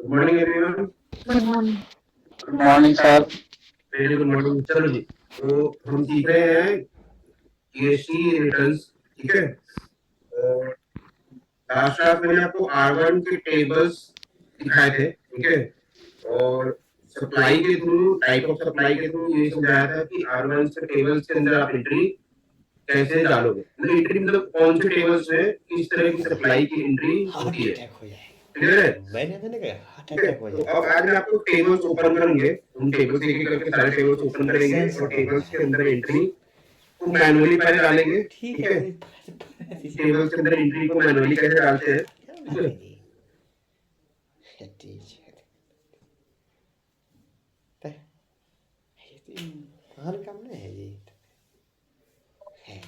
Good morning everyone. Good morning. Good morning sir. Very good morning. चलो जी, तो हम सीख रहे हैं जीएसटी रिटर्न्स। ठीक है, और लास्ट क्लास मैंने आपको R1 के टेबल्स दिखाए थे। ठीक है, और सप्लाई के थ्रू, टाइप ऑफ सप्लाई के थ्रू ये समझाया था कि R1 के टेबल्स के अंदर आप एंट्री कैसे डालोगे, मतलब एंट्री मतलब कौन से टेबल्स में किस तरह की सप्लाई की एंट्री हार्ट होती है। अटैक हो जाए। क्लियर है? मैंने मैंने कहा हार्ट ठीक है, अटैक हो तो जाए। अब आज मैं आपको टेबल्स ओपन करेंगे। हम टेबल्स एक एक करके सारे टेबल्स ओपन करेंगे और टेबल्स के अंदर एंट्री को मैनुअली पहले डालेंगे। ठीक ठीक है है, टेबल्स के अंदर एंट्री को मैनुअली कैसे डालते हैं। ठीक है, महान काम नहीं है ये है।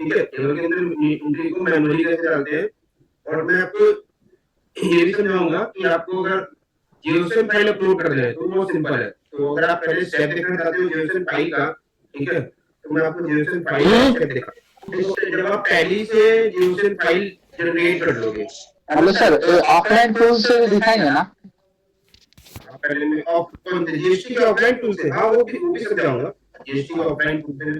ठीक है, टेबल के अंदर एंट्री को मैनुअली कैसे डालते हैं, और मैं आपको ये भी समझाऊंगा कि आपको अगर जीओसिम फाइल अपलोड कर रहे हैं तो वो सिंपल है। तो अगर आप पहले स्टेप देखना चाहते हो जीओसिम फाइल का, ठीक है, तो मैं आपको जीओसिम फाइल का स्टेप दिखा। तो जब आप पहली से जीओसिम फाइल जनरेट कर लोगे, हेलो सर, ऑफलाइन टूल से दिखाएंगे ना? पहले मैं जीएसटी के ऑफलाइन टूल से, हाँ वो भी समझाऊंगा। जीएसटी के ऑफलाइन टूल से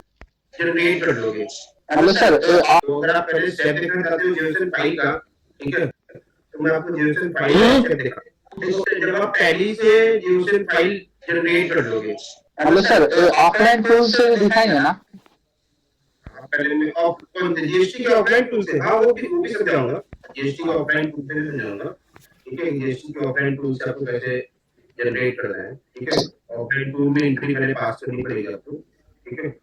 जनरेट कर लोगे। हेलो सर, तो अगर आप पहले स्टेप देखना चाहते हो जीओसिम फाइल का, ठीक है, तो मैं आपको जीओसिम फाइल का स्टेप दिखा। तो जब आप पहली से जीओसिम फाइल जनरेट कर लोगे। हेलो सर, ऑफलाइन टूल से दिखाएंगे ना? पहले मैं जीएसटी के ऑफलाइन टूल से, हाँ वो भी समझाऊंगा। जीएसटी के ऑफलाइन टूल से भी समझाऊंगा। ठीक है, जीएसटी के ऑफलाइन टूल से आपको कैसे जनरेट करना है। ठीक है, ऑफलाइन टूल में एंट्री पहले पास करनी पड़ेगी आपको। ठीक है,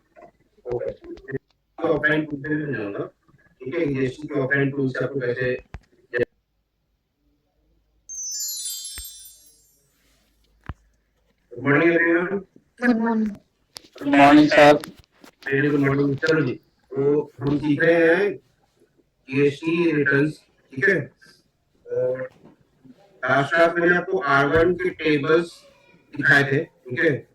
ऑफलाइन टूल से भी समझाऊंगा। ठीक है, जीएसटी के ऑफलाइन टूल से आपको कैसे। Good morning everyone. Good morning. Good morning sir. Very good morning. चलो जी, तो हम सीख रहे हैं जीएसटी रिटर्न्स। ठीक है, और लास्ट क्लास मैंने आपको R1 के टेबल्स दिखाए थे। ठीक है,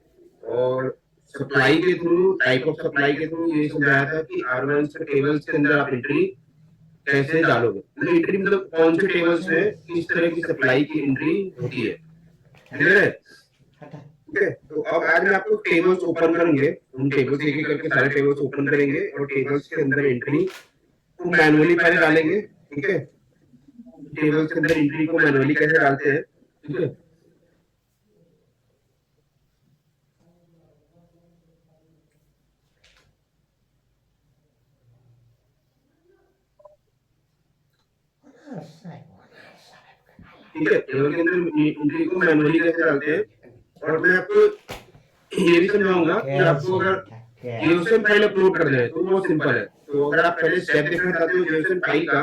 और सप्लाई के थ्रू, टाइप ऑफ सप्लाई के थ्रू ये समझाया था कि R1 के टेबल्स के अंदर आप एंट्री कैसे डालोगे, मतलब एंट्री मतलब कौन से टेबल्स में किस तरह की सप्लाई की एंट्री होती है। क्लियर है? ठीक है, तो अब आज मैं आपको टेबल्स ओपन करेंगे। हम टेबल्स एक एक करके सारे टेबल्स ओपन करेंगे और टेबल्स के अंदर एंट्री को मैनुअली पहले डालेंगे। ठीक है, टेबल्स के अंदर एंट्री को मैनुअली कैसे डालते हैं। ठीक है, ठीक है, टेबल के अंदर एंट्री को मैनुअली कैसे डालते हैं, और मैं आपको ये भी समझाऊंगा कि आपको अगर जीओसिम फाइल अपलोड कर रहे हैं तो वो सिंपल है। तो अगर आप पहले स्टेप देखना चाहते हो जीओसिम फाइल का,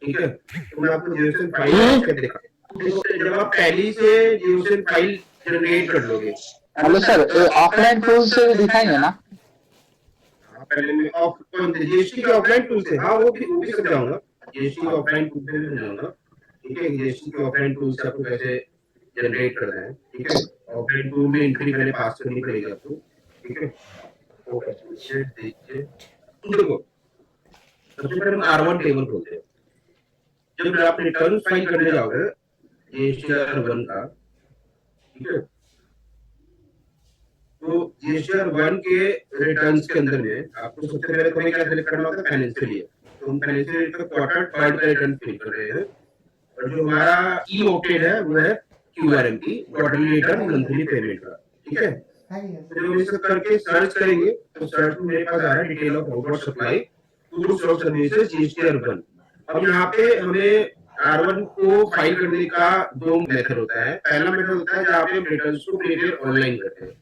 ठीक है, तो मैं आपको जीओसिम फाइल का स्टेप दिखा। तो जब आप पहली से जीओसिम फाइल जनरेट कर लोगे। हेलो सर, ऑफलाइन टूल से दिखाएंगे ना? पहले मैं जीएसटी के ऑफलाइन टूल से, हाँ वो भी समझाऊंगा। जीएसटी के ऑफलाइन टूल से भी समझाऊंगा। ठीक है, जीएसटी के ऑफलाइन टूल से आपको कैसे जनरेट करना है। ठीक है, ऑफलाइन टूल में एंट्री पहले पास करनी पड़ेगी आपको। ठीक है, ओके, देखिए देखो, सबसे पहले हम R1 टेबल खोलते हैं। जब आप रिटर्न फाइल करने जाओगे GSTR1 का, ठीक है, तो GSTR1 के रिटर्न्स के अंदर में आपको सबसे पहले तो हमें क्या सेलेक्ट करना होता है, फाइनेंशियल ईयर। तो हम फाइनेंशियल ईयर का क्वार्टर थर्ड का रिटर्न फिल कर रहे हैं, और जो हमारा की ऑप्टेड है वो है QRM की, क्वार्टरली रिटर्न मंथली पेमेंट का। ठीक है, तो जब हम इसको करके सर्च करेंगे तो सर्च में मेरे पास आ रहा है detail of outward supply goods और सर्विसेज GSTR1। अब यहाँ पे हमें R1 को फाइल करने का दो मेथड होता है। पहला मेथड होता है जहाँ पे हम रिटर्न्स को प्रिपेयर ऑनलाइन करते हैं।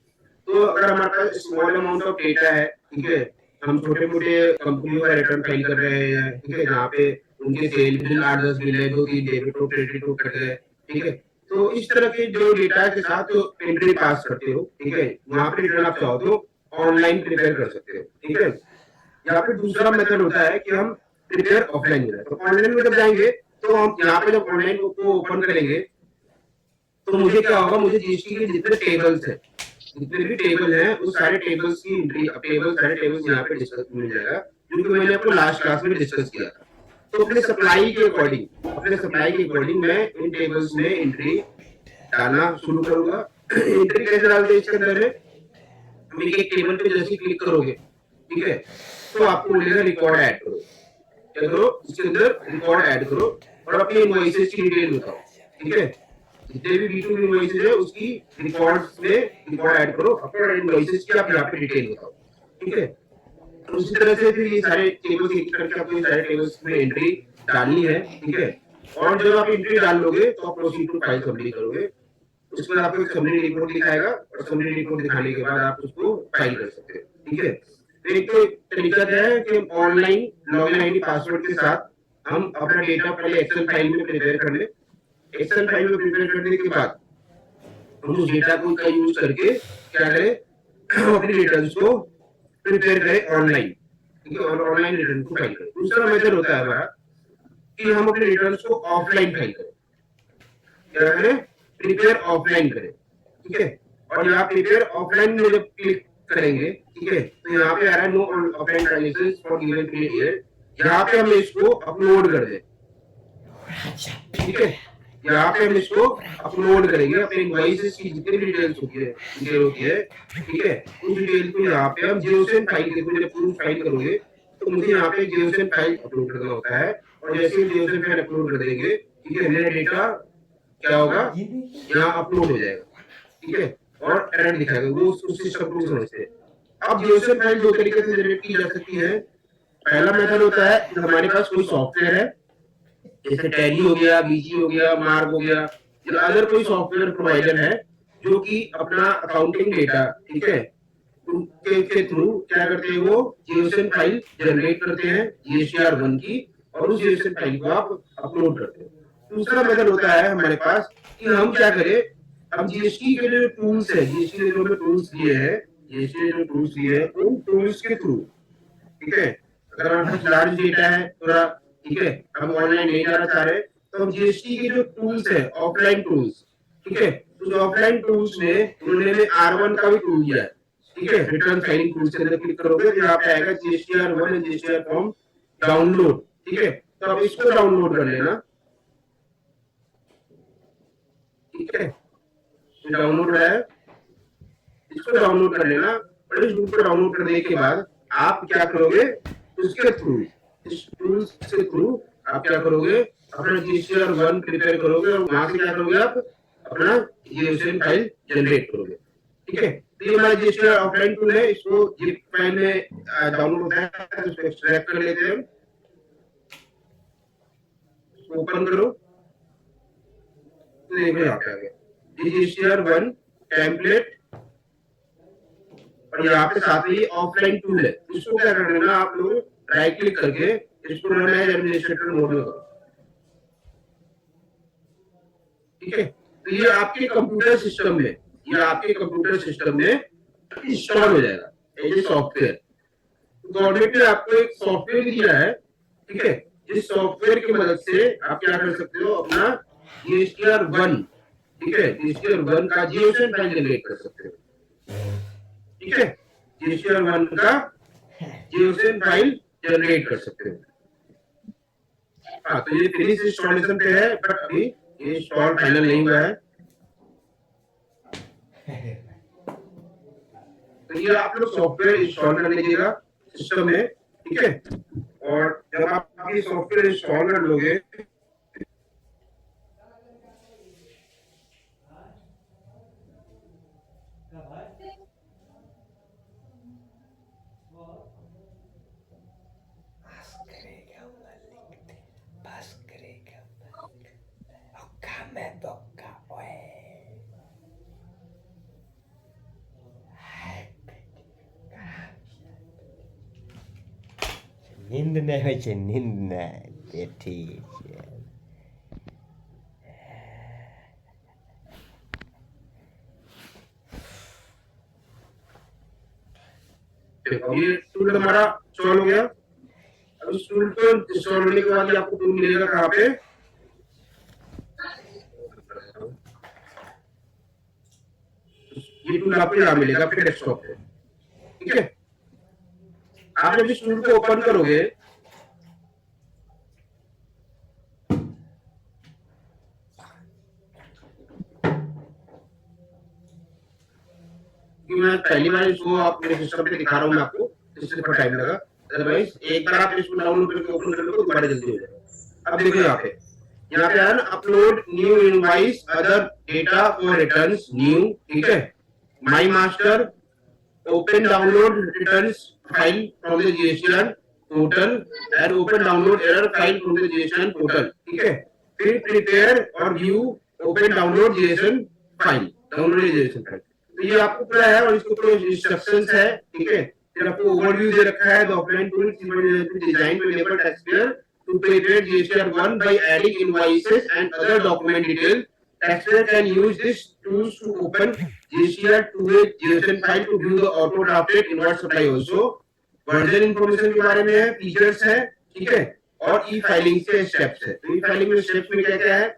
तो अगर हमारे पास स्मॉल अमाउंट ऑफ डेटा है, ठीक है, हम छोटे मोटे कंपनियों का रिटर्न फाइल कर रहे हैं, ठीक है, जहाँ पे उनके सेल बिल 8-10 बिल है, 2-3 डेबिट और क्रेडिट हो करते हैं। ठीक है, तो इस तरह के जो डेटा के साथ जो एंट्री पास करते हो, ठीक है, वहां पे रिटर्न आप चाहो तो ऑनलाइन प्रिपेयर कर सकते हो। ठीक है, यहाँ पे दूसरा मेथड होता है कि हम प्रिपेयर ऑफलाइन कर रहे हैं। तो ऑनलाइन में जब जाएंगे तो हम यहाँ पे जब ऑनलाइन को ओपन करेंगे तो मुझे क्या होगा, मुझे जीएसटी के जितने टेबल्स है, जितने भी टेबल हैं उस सारे टेबल्स की एंट्री, टेबल सारे टेबल्स यहाँ पे डिस्कस मिल जाएगा, जो कि मैंने आपको लास्ट क्लास में डिस्कस किया था। तो अपने सप्लाई के अकॉर्डिंग मैं इन टेबल्स में एंट्री डालना शुरू करूंगा। एंट्री कैसे डालते हैं इसके अंदर है, हम एक टेबल पे जैसे क्लिक करोगे, ठीक है, तो आपको मिलेगा रिकॉर्ड ऐड करो। क्या करो, इसके अंदर रिकॉर्ड ऐड करो और अपने इनवॉइसेस की डिटेल बताओ, ठीक है, जितने भी B2B इनवॉइसेस है उसकी रिकॉर्ड्स में रिकॉर्ड ऐड करो, अपने इनवॉइसेस की आप यहाँ पे डिटेल बताओ, ठीक है। तो उसी तरह से फिर ये सारे टेबल्स एक करके आपको सारे टेबल्स में एंट्री डालनी है, ठीक है। और जब आप एंट्री डाल लोगे तो आप प्रोसीड टू फाइल सबमिट करोगे। उसके बाद आपको एक समरी रिपोर्ट दिखाएगा और समरी रिपोर्ट दिखाने के बाद आप उसको फाइल कर सकते हैं, ठीक है। तो एक तो तरीका क्या है कि ऑनलाइन लॉगिन आईडी पासवर्ड के साथ हम अपना डेटा पहले एक्सेल फाइल में प्रिपेयर कर ले। एक्सेल फाइल में प्रिपेयर करने के बाद हम उस डेटा को का यूज करके क्या करें, अपने रिटर्न्स को प्रिपेयर करें ऑनलाइन, ठीक है, और ऑनलाइन रिटर्न को फाइल करें। दूसरा मेथड होता है हमारा कि हम अपने रिटर्न्स को ऑफलाइन फाइल करें। क्या करें, प्रिपेयर ऑफलाइन करें, ठीक है। और यहाँ प्रिपेयर ऑफलाइन में जब क्लिक करेंगे, ठीक है, तो यहाँ पे आ रहा है no offline transactions for given period. यहाँ पे हम इसको अपलोड कर दें, ठीक है, यहाँ पे हम इसको अपलोड करेंगे अपने इनवॉइसेस की जितनी भी डिटेल्स होती है, ठीक है, उस डिटेल को यहाँ पे हम जियोसिन फाइल के जब प्रूफ फाइल करोगे तो मुझे यहाँ पे जियोसिन फाइल अपलोड करना होता है। और जैसे ही जियोसिन फाइल अपलोड कर देंगे, ठीक है, मेरा डेटा क्या होगा, यहाँ अपलोड हो जाएगा, ठीक है, और एरर दिखाएगा, वो उस सिस्टम को समझते हैं। अब जियोसिन फाइल दो तरीके से जनरेट की जा सकती है। पहला मेथड होता है कि हमारे पास कोई सॉफ्टवेयर है, जैसे टैली हो गया, बीजी हो गया, मार्क हो गया, या अदर कोई सॉफ्टवेयर प्रोवाइडर है जो कि अपना अकाउंटिंग डेटा, ठीक है, के थ्रू क्या करते हैं, वो जीएसएन फाइल जनरेट करते हैं GSTR1 की, और उस जीएसएन फाइल को आप अपलोड करते हैं। दूसरा मेथड होता है हमारे पास कि हम क्या करें, हम जीएसटी के जो टूल्स है, जीएसटी ने जो हमें टूल्स दिए हैं, जीएसटी ने जो टूल्स दिए हैं उन टूल्स के थ्रू, ठीक है, अगर हमारे पास लार्ज डेटा है थोड़ा, ठीक है, हम ऑनलाइन नहीं जाना चाह रहे, तो हम जीएसटी के जो टूल्स है ऑफलाइन टूल्स, ठीक है, उस ऑफलाइन टूल्स में उन्होंने R1 का भी टूल दिया है, ठीक है, रिटर्न फाइलिंग टूल्स के अंदर क्लिक करोगे तो यहाँ पे आएगा GSTR1 और GSTR फॉर्म डाउनलोड, ठीक है, तो आप इसको डाउनलोड कर लेना, ठीक है, तो डाउनलोड है, इसको डाउनलोड कर लेना। और इस बुक को डाउनलोड करने के बाद आप क्या करोगे, उसके थ्रू, इस टूल्स के थ्रू आप क्या करोगे, अपना GSTR1 प्रिपेयर करोगे और वहां से क्या करोगे, आप अपना जीएसएन फाइल जनरेट करोगे, ठीक है। तो ये हमारा GSTR ऑफलाइन टूल है, इसको जिप फाइल में डाउनलोड होता है, तो इसको एक्सट्रैक्ट कर लेते हैं, ओपन करो, तो देखो यहाँ पे आ गया GSTR1 टेम्पलेट, और यहाँ पे साथ ही ऑफलाइन टूल है। इसको क्या करना है, आप लोग राइट क्लिक करके इसको रन एज एडमिनिस्ट्रेटर मोड में करो, ठीक है। तो ये आपके कंप्यूटर सिस्टम में, ये आपके कंप्यूटर सिस्टम में इंस्टॉल हो जाएगा ये सॉफ्टवेयर। गवर्नमेंट ने आपको एक सॉफ्टवेयर दिया है, ठीक है, जिस सॉफ्टवेयर की मदद से आप क्या कर सकते हो, अपना GSTR1, ठीक है, GSTR1 का जीएसएन फाइल जनरेट कर सकते हो, ठीक है, GSTR1 का जीएसएन फाइल जनरेट कर सकते हो। हाँ, तो ये फिनिश इंस्टॉलेशन पे है, बट अभी ये इंस्टॉल फाइनल नहीं हुआ है। तो ये आप लोग सॉफ्टवेयर इंस्टॉल कर लीजिएगा सिस्टम में, ठीक है, और जब आप ये सॉफ्टवेयर इंस्टॉल कर लोगे नींद नहीं होइ छै, नींद नहीं, ते ठीक छै। अब ये टूल हमारा इंस्टॉल हो गया। अब इस टूल को इंस्टॉल होने के बाद आपको टूल मिलेगा कहाँ पे, ये टूल आपको यहाँ मिलेगा आपके डेस्कटॉप पे, ठीक है। आप जब इस टूल को ओपन करोगे क्योंकि मैं पहली बार इसको आप मेरे सिस्टम पे दिखा रहा हूँ मैं आपको, इससे थोड़ा टाइम लगा। अदरवाइज एक बार आप इसको डाउनलोड करके ओपन कर लो तो दोबारा जल्दी हो जाएगा। अब देखो यहाँ पे आया ना, upload new invoice other data for returns new, ठीक है। My master, open download returns file from the GSTN portal and open download error file from the GSTN portal, ठीक है। फिर prepare और view open download JSON file, download JSON file। तो ये आपको पता है और इसको पूरे इंस्ट्रक्शंस है, ठीक है। फिर आपको ओवरव्यू दे रखा है, the offline tool design to enable taxpayer to prepare GSTN1 by adding invoices and other document details. Taxpayer can use this tools to open GSTR to a JSON file to view the auto drafted invoice supply also. Version information के बारे में है, features है, ठीक है, और ई filing के steps है। तो ई फाइलिंग में स्टेप्स में क्या क्या है,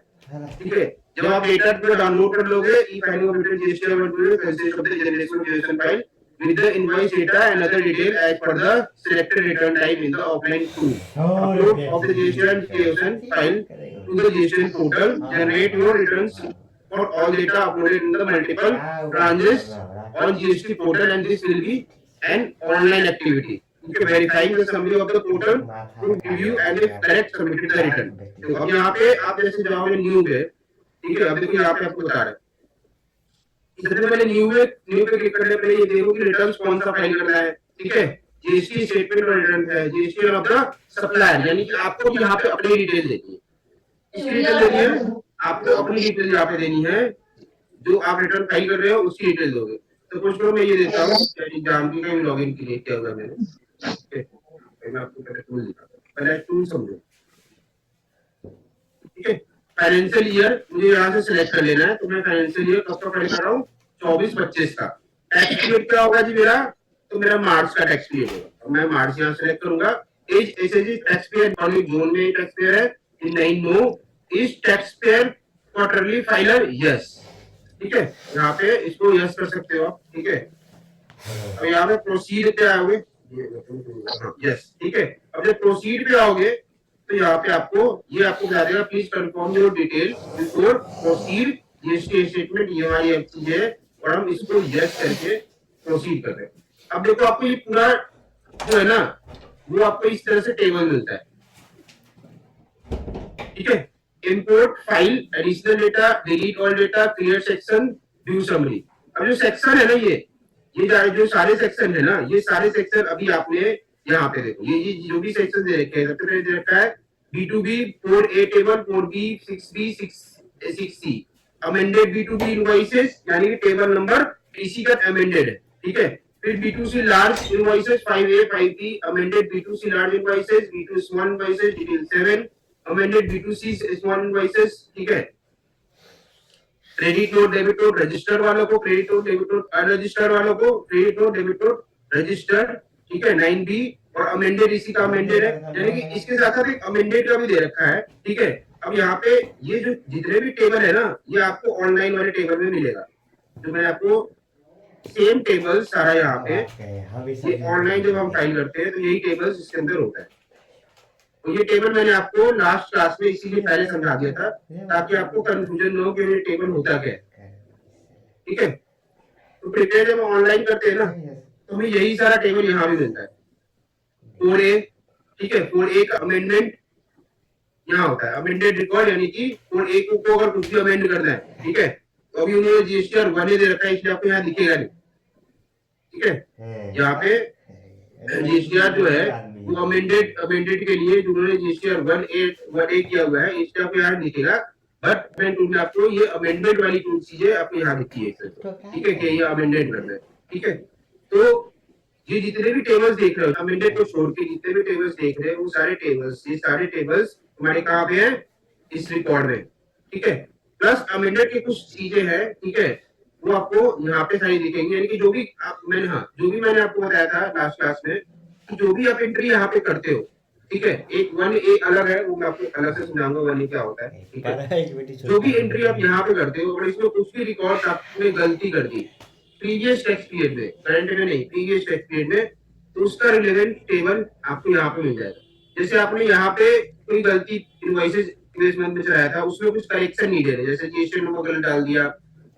ठीक है। जब आप डेटा को डाउनलोड कर लोगे, ई filing of GSTR will consist of the generation of JSON file with the invoice data and other detail as per the selected return type in the offline tool. Upload of the JSON file to the JSON portal, generate your returns for all data uploaded in the multiple branches on GST portal, and this will be an online activity. Okay, verifying the summary of the portal to review and if correct submitted the return. तो अब यहाँ पे आप जैसे जाओगे new पे, ठीक है। अब देखो यहाँ पे आपको बता रहा है, सबसे पहले न्यू पे क्लिक करने पहले ये देखो कि रिटर्न्स कौन सा फाइल करना है, ठीक है। जीएसटी स्टेटमेंट और रिटर्न है, जीएसटी ऑफ द सप्लायर, यानी कि आपको यहाँ पे अपनी डिटेल देनी है, इसकी डिटेल देनी है, आपको अपनी डिटेल यहाँ पे देनी है, जो आप रिटर्न फाइल कर रहे हो उसकी डिटेल दोगे। तो कुछ लोग मैं ये देता हूँ, जानकी का लॉगिन क्रिएट किया हुआ मैंने, मैं आपको पहले टूल दिखाता हूँ, पहले टूल समझो, ठीक है। फाइनेंशियल ईयर मुझे यहाँ से सिलेक्ट कर लेना है, तो मैं फाइनेंशियल ईयर कब का फाइल कर रहा हूँ, 24-25 का। टैक्स पीरियड क्या होगा जी मेरा, तो मेरा मार्च का टैक्स पीरियड होगा, मैं मार्च यहाँ सिलेक्ट करूंगा। एज एसएजी टैक्स पीरियड जून में टैक्स पीरियड है, नहीं no is tax payer quarterly filer, yes, ठीक है। यहाँ पे इसको यस कर सकते हो आप, ठीक है। अब यहाँ पे प्रोसीड पे आओगे, यस, ठीक है। अब जब प्रोसीड पे आओगे तो यहाँ पे आपको ये आपको बता देगा, please confirm your detail before proceed, GST statement ये हमारी एक चीज है और हम इसको यस करके प्रोसीड कर रहे हैं। अब देखो आपको ये पूरा जो है ना, वो आपको इस तरह से टेबल मिलता है, ठीक है। Import file, additional data, delete all data, clear section, view summary. अब जो सेक्शन है ना, ये जो सारे सेक्शन है ना, ये सारे सेक्शन अभी आपने यहाँ पे देखो, ये जो भी सेक्शन दे रखे हैं, सबसे पहले दे रखा है B2B 4A table, 4B 6B 6C amended B2B invoices, यानी कि टेबल नंबर इसी का अमेंडेड है, ठीक है। फिर B2C large invoices 5A 5B amended B2C large invoices, B2 small invoices detail 7 amended B2C small invoices, ठीक है। Credit note debit note registered वालों को credit note debit note, unregistered वालों को credit note debit note registered, ठीक है। 9B और amended इसी का अमेंडेड है, यानी कि इसके साथ साथ एक अमेंडेड का भी दे रखा है, ठीक है। अब यहाँ पे ये जो जितने भी टेबल है ना, ये आपको ऑनलाइन वाले टेबल में मिलेगा, जो मैं आपको सेम टेबल सारा यहाँ पे, ये ऑनलाइन जब हम फाइल करते हैं तो यही टेबल्स इसके अंदर होता है। तो ये टेबल मैंने आपको लास्ट क्लास में इसीलिए पहले समझा दिया था, ताकि आपको कंफ्यूजन न हो कि ये टेबल होता क्या है, ठीक है। तो प्रिपेयर जब ऑनलाइन करते हैं ना, तो हमें यही सारा टेबल यहाँ भी मिलता है। 4A, ठीक है, 4A का अमेंडमेंट यहाँ होता है, अमेंडेड रिकॉर्ड, यानी कि 4A को अगर कुछ भी अमेंड करना है, ठीक है, तो अभी उन्होंने जीएसटीआर 1 दे रखा है, इसलिए आपको यहाँ दिखेगा नहीं, ठीक है। यहाँ पे जीएसटीआर जो है वो अमेंडेड के लिए जो उन्होंने जीएसटीआर 1A किया हुआ है, इसलिए आपको यहाँ दिखेगा। बट मैं टूल में आपको ये अमेंडेड वाली टूल चीजें आपको यहाँ दिखती है, ठीक है, कि ये अमेंडेड करना है, ठीक है। तो ये जितने भी टेबल्स देख रहे हो, अमेंडेड को छोड़ के जितने भी टेबल्स देख रहे हैं, वो सारे टेबल्स, ये सारे टेबल्स हमारे कहाँ पे हैं, इस रिकॉर्ड में, ठीक है। प्लस अमेंडेड की कुछ चीजें हैं, ठीक है, वो आपको यहाँ पे सारी दिखेंगी, यानी कि जो भी मैंने आपको बताया था लास्ट क्लास में, कि जो भी आप एंट्री यहाँ पे करते हो, ठीक है, एक 1A अलग है, वो मैं आपको अलग से समझाऊंगा 1A क्या होता है, ठीक है। जो भी एंट्री आप यहाँ पे करते हो, अगर इसमें कुछ भी रिकॉर्ड आपने गलती कर दी प्रीवियस टैक्स पीरियड में, करंट में नहीं, प्रीवियस टैक्स पीरियड में, तो उसका रिलेवेंट टेबल आपको यहाँ पे मिल जाएगा। जैसे आपने यहाँ पे कोई गलती इनवॉइसेस प्रीवियस मंथ में चलाया था, उसमें कुछ करेक्शन नहीं दे रहे, जैसे जीएसटी नंबर गलत डाल दिया,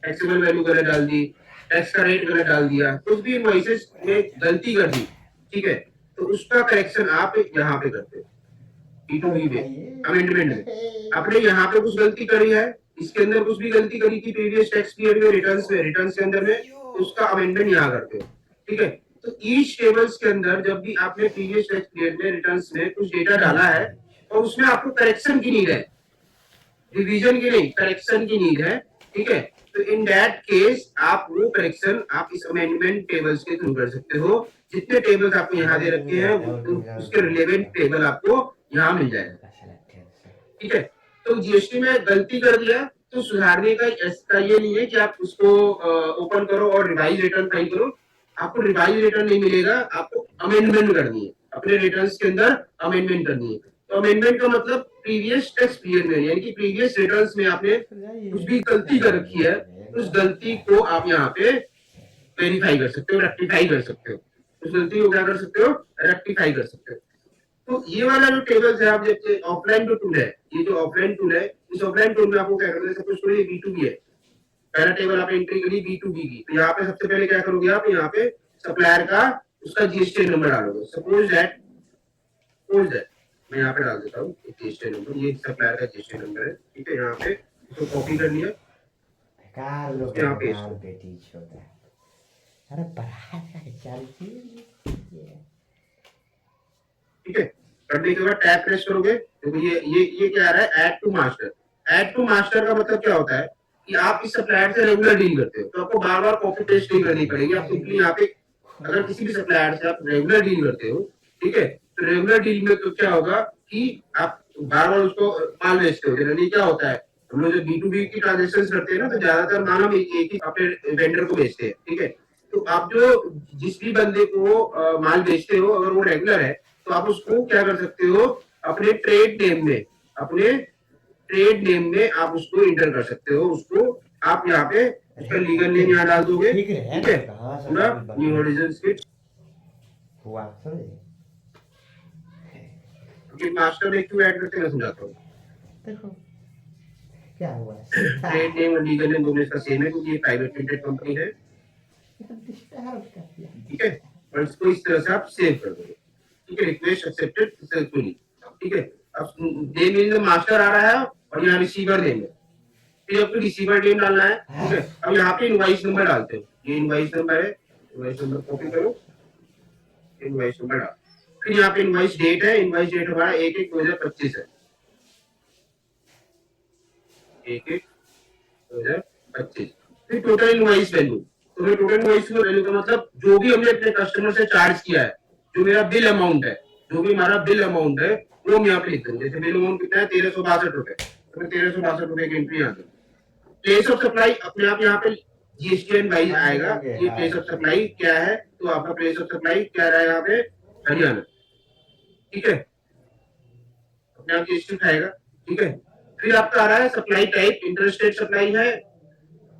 टैक्सेबल वैल्यू गलत डाल दी, टैक्स का रेट गलत डाल दिया, कुछ भी इनवॉइसेस में गलती कर दी, ठीक है, तो उसका करेक्शन आप यहाँ पे करते हो B2B में अमेंडमेंट में। आपने यहाँ पे कुछ गलती करी है, इसके अंदर कुछ भी गलती करी थी प्रीवियस टैक्स पीरियड में, रिटर्न के अंदर में, उसका अमेंडमेंट यहाँ करते हो, ठीक है। तो ईच टेबल्स के अंदर जब भी आपने प्रीवियस टैक्स पीरियड में रिटर्न्स में कुछ डेटा डाला है और उसमें आपको करेक्शन की नीड है, रिवीजन की नहीं, करेक्शन की नीड है, ठीक है, तो इन दैट केस आप वो करेक्शन आप इस अमेंडमेंट टेबल्स के थ्रू कर सकते हो। जितने टेबल्स आपको यहाँ दे रखे हैं उसके रिलेवेंट टेबल आपको यहाँ मिल जाएगा, ठीक है। तो जीएसटी में गलती कर दिया तो सुधारने का इसका ये नहीं है कि आप उसको ओपन करो और रिवाइज रिटर्न फाइल करो, आपको रिवाइज रिटर्न नहीं मिलेगा, आपको अमेंडमेंट करनी है, अपने रिटर्न्स के अंदर अमेंडमेंट करनी है। तो अमेंडमेंट का मतलब प्रीवियस टैक्स पीरियड में यानी कि प्रीवियस रिटर्न्स में आपने कुछ भी गलती कर रखी है, उस गलती को आप यहाँ पे वेरीफाई कर सकते हो, रेक्टिफाई कर सकते हो, उस गलती को क्या कर सकते हो, रेक्टिफाई कर सकते हो। तो ये वाला जो टेबल्स है, आप देखते ऑफलाइन जो टूल है, ये जो ऑफलाइन टूल है, इस ऑफलाइन टूल में आपको क्या करना है, सपोज करो ये B2B है, पहला टेबल आपने एंट्री करी B2B की, तो यहाँ पे सबसे पहले क्या करोगे आप, यहाँ पे सप्लायर का उसका जीएसटी नंबर डालोगे। सपोज दैट मैं यहाँ पे डाल देता हूँ जीएसटी नंबर, ये सप्लायर का जीएसटी नंबर है, ठीक है। यहाँ पे इसको कॉपी कर लिया, यहाँ पे अरे बढ़ा चलती ठीक है। करने के बाद टैब प्रेस करोगे तो ये क्या आ रहा है, add to master. Add to master का मतलब क्या होता है कि आप इस सप्लायर से रेगुलर डील करते हो, तो आपको बार बार कॉपी पेस्ट नहीं करनी पड़ेगी। आप सिंपली यहाँ पे अगर किसी भी सप्लायर से आप रेगुलर डील करते हो, ठीक है, तो रेगुलर डील में तो क्या होगा कि आप बार बार उसको माल बेचते हो। जनरली क्या होता है, हम लोग जो B2B की ट्रांजेक्शन करते हैं ना, तो ज्यादातर माल हम एक ही अपने वेंडर को बेचते हैं, ठीक है। तो आप जो जिस भी बंदे को माल बेचते हो, अगर वो रेगुलर है तो आप उसको क्या कर सकते हो, अपने ट्रेड नेम में आप उसको इंटर कर सकते हो। उसको आप यहाँ पे उसका लीगल नेम यहाँ डाल दोगे, ठीक है, पूरा न्यू होराइजन स्विच हुआ मास्टर में क्यों ऐड करते हैं मैं समझाता हूँ। देखो क्या हुआ, ट्रेड नेम और लीगल नेम दोनों इसका सेम है क्योंकि ये प्राइवेट लिमिटेड कंपनी है, ठीक है। और इसको इस तरह से आप सेव कर दोगे, ठीक है। रिक्वेस्ट एक्सेप्टेड सक्सेसफुली, ठीक है। अब नेम इन द मास्टर आ रहा है और यहाँ रिसीवर नेम है, फिर आपको रिसीवर नेम डालना है, ठीक है। अब यहाँ पे इनवॉइस नंबर डालते हो, ये इनवॉइस नंबर है, इनवॉइस नंबर कॉपी करो, इनवॉइस नंबर डाल, फिर यहाँ पे इनवॉइस डेट है, इनवॉइस डेट हमारा 1/1/2025 है, 1/1/2025। फिर टोटल इनवॉइस वैल्यू, तो फिर टोटल इनवॉइस वैल्यू का मतलब जो भी हमने अपने कस्टमर से चार्ज किया है, जो मेरा बिल अमाउंट है, जो भी हमारा बिल अमाउंट है वो हम यहाँ पे लिख देंगे। जैसे बिल अमाउंट कितना है 1362 रुपए, तो मैं 1362 रुपए की एंट्री यहाँ दूँ। प्लेस ऑफ सप्लाई अपने आप यहाँ पे जीएसटी वाइज आएगा, ये प्लेस ऑफ सप्लाई क्या है, तो आपका प्लेस ऑफ सप्लाई क्या रहा है यहाँ पे, हरियाणा, ठीक है, अपने आप जीएसटी खाएगा, ठीक है। फिर आपका आ रहा है सप्लाई टाइप, इंटरस्टेट सप्लाई है,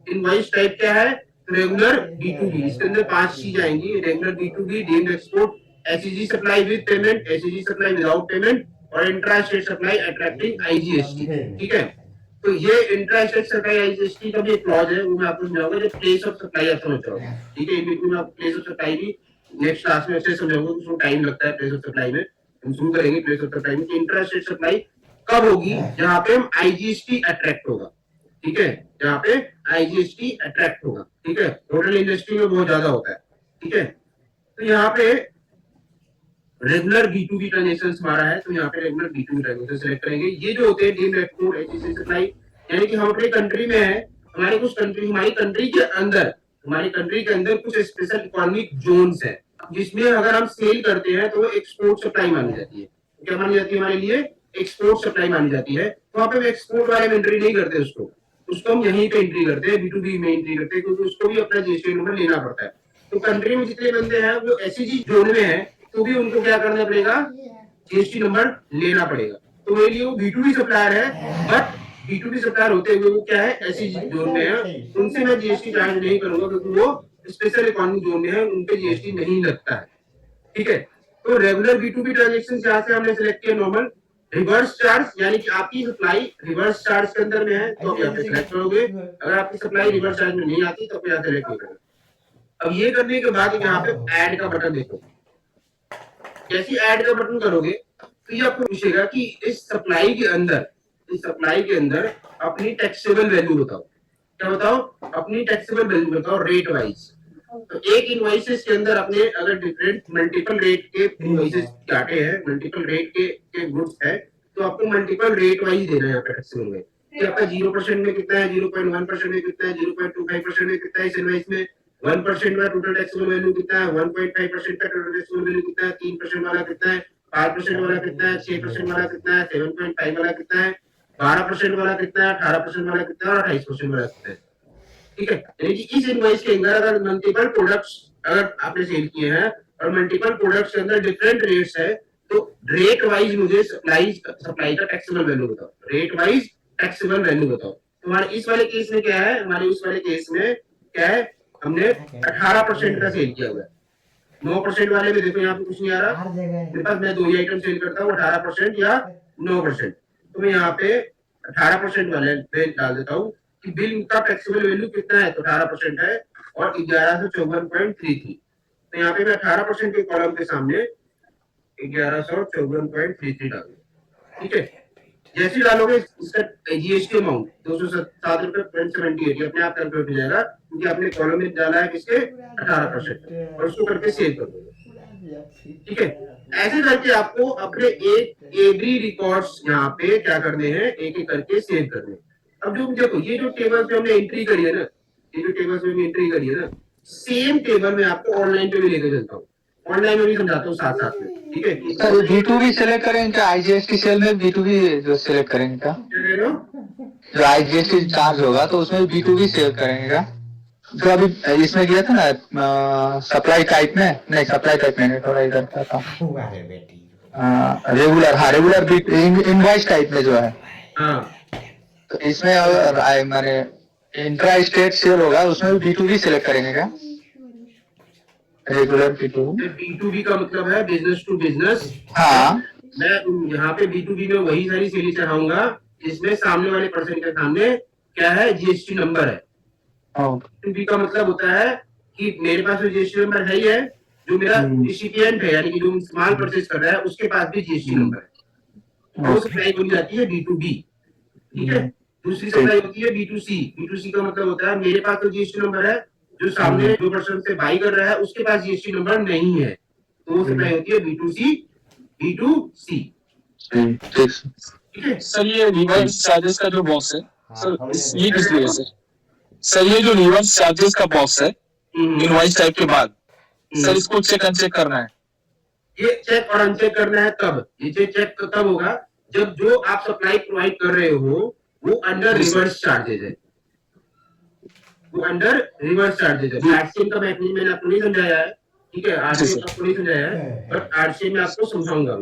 इनवॉइस टाइप क्या है, रेगुलर B2B, इसके अंदर 5 चीज आएंगी, regular B2B, deemed export, SEZ supply with payment, SEZ supply without payment और intra state supply attracting IGST, ठीक है। तो ये इंट्रा स्टेट सप्लाई आईजीएसटी का भी एक क्लॉज है, वो मैं आपको समझाऊंगा जब प्लेस ऑफ सप्लाई आप समझाऊंगा, ठीक है। इनमें मैं प्लेस ऑफ सप्लाई भी नेक्स्ट क्लास में अच्छे समझाऊंगा, उसमें टाइम लगता है प्लेस ऑफ सप्लाई में, हम शुरू करेंगे प्लेस ऑफ सप्लाई में। इंट्रा स्टेट सप्लाई कब होगी, जहां पे हम आईजीएसटी अट्रैक्ट होगा, ठीक है, जहाँ पे आईजीएसटी अट्रैक्ट होगा, ठीक है। टोटल इंडस्ट्री में बहुत ज्यादा होता है, ठीक है। तो यहाँ पे रेगुलर B2B ट्रांजेक्शन हमारा है, तो यहाँ पे रेगुलर B2B ट्रांजेक्शन सेलेक्ट करेंगे। ये जो होते हैं डीम्ड एक्सपोर्ट, एसईजी सप्लाई, यानी कि हम अपने कंट्री में है, हमारी कंट्री के अंदर कुछ स्पेशल इकोनॉमिक जोन्स है, जिसमें अगर हम सेल करते हैं तो एक्सपोर्ट सप्लाई मानी जाती है। क्या मानी जाती है हमारे लिए, एक्सपोर्ट सप्लाई मानी जाती है। तो वहाँ पे एक्सपोर्ट वाले में एंट्री नहीं करते, उसको हम यहीं पे एंट्री करते हैं, B2B में एंट्री करते हैं, क्योंकि उसको भी अपना जीएसटी नंबर लेना पड़ता है। तो कंट्री में जितने बंदे हैं वो एसईजी जोन में है, तो भी उनको क्या करना पड़ेगा, जीएसटी नंबर लेना पड़ेगा। तो मेरे लिए वो B2B सप्लायर है, बट B2B सप्लायर होते हुए वो क्या है, एसईजी जोन में है, उनसे मैं जीएसटी चार्ज नहीं करूंगा क्योंकि वो स्पेशल इकोनॉमिक जोन में है, उनपे जीएसटी नहीं लगता है, ठीक है। तो रेगुलर B2B ट्रांजेक्शन यहाँ से हमने सिलेक्ट किया नॉर्मल। रिवर्स चार्ज यानी कि आपकी सप्लाई रिवर्स चार्ज के अंदर में है, तो आप यहाँ पे सिलेक्ट करोगे। अगर आपकी सप्लाई रिवर्स चार्ज में नहीं आती तो आप यहाँ सिलेक्ट नहीं करोगे। अब ये करने के बाद यहाँ पे ऐड का बटन देखो, जैसे ऐड का बटन करोगे तो ये आपको पूछेगा कि इस सप्लाई के अंदर अपनी टैक्सेबल वैल्यू बताओ। क्या बताओ? अपनी टैक्सेबल वैल्यू बताओ रेट वाइज। तो एक इनवॉइसेस के अंदर अपने अगर डिफरेंट मल्टीपल रेट के इनवॉइसेस काटे हैं, मल्टीपल रेट के गुड्स है, तो आपको मल्टीपल रेट वाइज देना है यहाँ पे टैक्सेबल में कि आपका 0% में कितना है, 0.1% में कितना है, 0.25% में कितना है, इस इनवॉइस में 1% में टोटल टैक्सेबल वैल्यू कितना है, 1.5% का टोटल टैक्सेबल वैल्यू कितना है, 3% वाला कितना है, 5% वाला कितना है, 6% वाला कितना है, 7.5 वाला कितना है, 12% वाला कितना है, 18% वाला कितना है और 28% वाला कितना है। ठीक है, यानी कि इस इनवॉइस के अंदर अगर मल्टीपल प्रोडक्ट्स अगर आपने सेल किए हैं और मल्टीपल प्रोडक्ट्स के अंदर डिफरेंट रेट्स है, तो रेट वाइज मुझे सप्लाई का टैक्सेबल वैल्यू बताओ, रेट वाइज टैक्सेबल वैल्यू बताओ। तो हमारे इस वाले केस में क्या है, हमारे उस वाले केस में क्या है, हमने 18% का सेल किया हुआ है। 9% वाले में देखो यहाँ पे कुछ नहीं आ रहा, मेरे पास मैं 2 ही आइटम सेल करता हूँ, 18% या 9%। तो मैं यहाँ पे 18% वाले पे डाल देता हूँ कि बिल का टैक्सेबल वैल्यू कितना है, तो 18% है और 1154.33। तो यहाँ पे मैं 18% के कॉलम के सामने 1154.33 डाल दूं। ठीक है, जैसे डालोगे इसका जीएसटी अमाउंट 207.78 अपने आप कैलकुलेट हो जाएगा, क्योंकि आपने कॉलम में डाला है किसके 18% और उसको करके सेव कर दोगे। ठीक है, ऐसे करके आपको अपने एक एवरी रिकॉर्ड्स यहाँ पे क्या करने हैं, एक एक करके सेव करने हैं। अब जो देखो ये जो टेबल पे हमने एंट्री करी है ना, ये जो टेबल पे हमने एंट्री करी है ना, सेम टेबल में आपको ऑनलाइन पे भी लेकर चलता हूँ, ऑनलाइन में भी समझाता हूँ साथ साथ में। ठीक है सर B2B सिलेक्ट करेंगे क्या? IGST सेल में B2B जो सिलेक्ट करेंगे क्या? क्या कह रहे हो? जो IGST चार्ज होगा तो उसमें B2B सेल करेंगे क्या? जो अभी इसमें किया था ना सप्लाई टाइप में, नहीं सप्लाई टाइप में नहीं, थोड़ा इधर था हुआ है बेटी। रेगुलर, हाँ रेगुलर इनवॉइस टाइप में जो है, हाँ तो इसमें अगर मैंने इंट्रा स्टेट सेल होगा उसमें B2B सिलेक्ट करेंगे क्या? Regular B2B। B2B का मतलब है बिजनेस टू बिजनेस। हाँ मैं यहाँ पे B2B में वही सारी सेल चढ़ाऊंगा जिसमें सामने वाले पर्सन के सामने क्या है, जीएसटी नंबर है। B2B का मतलब होता है कि मेरे पास जो जीएसटी नंबर है ही है, जो मेरा रिसिपिएंट है यानी कि जो माल परचेज कर रहा है उसके पास भी जीएसटी नंबर है, वो सप्लाई बोली जाती है B2B। ठीक है, दूसरी सप्लाई होती है B2C। B2C का मतलब होता है मेरे पास तो जीएसटी नंबर है, जो सामने जो पर्सन से बाई कर रहा है उसके पास जीएसटी नंबर नहीं है, तो वो सप्लाई होती है B2C B2C। ठीक है सर, ये रिवर्स चार्जेस का जो बॉक्स है सर, ये किस लिए है सर? सर ये जो रिवर्स चार्जेस का बॉक्स है इनवॉइस टाइप के बाद, सर इसको चेक अनचेक करना है। ये चेक और अनचेक करना है कब, ये चेक कब होगा, जब जो आप सप्लाई प्रोवाइड कर रहे हो वो अंडर रिवर्स चार्जेस है, वो अंडर रिवर्स चार्जेस है। आरसीएम का मैंने आपको नहीं समझाया है, ठीक है, आरसीएम आपको नहीं समझाया है, बट आरसीएम में आपको समझाऊंगा।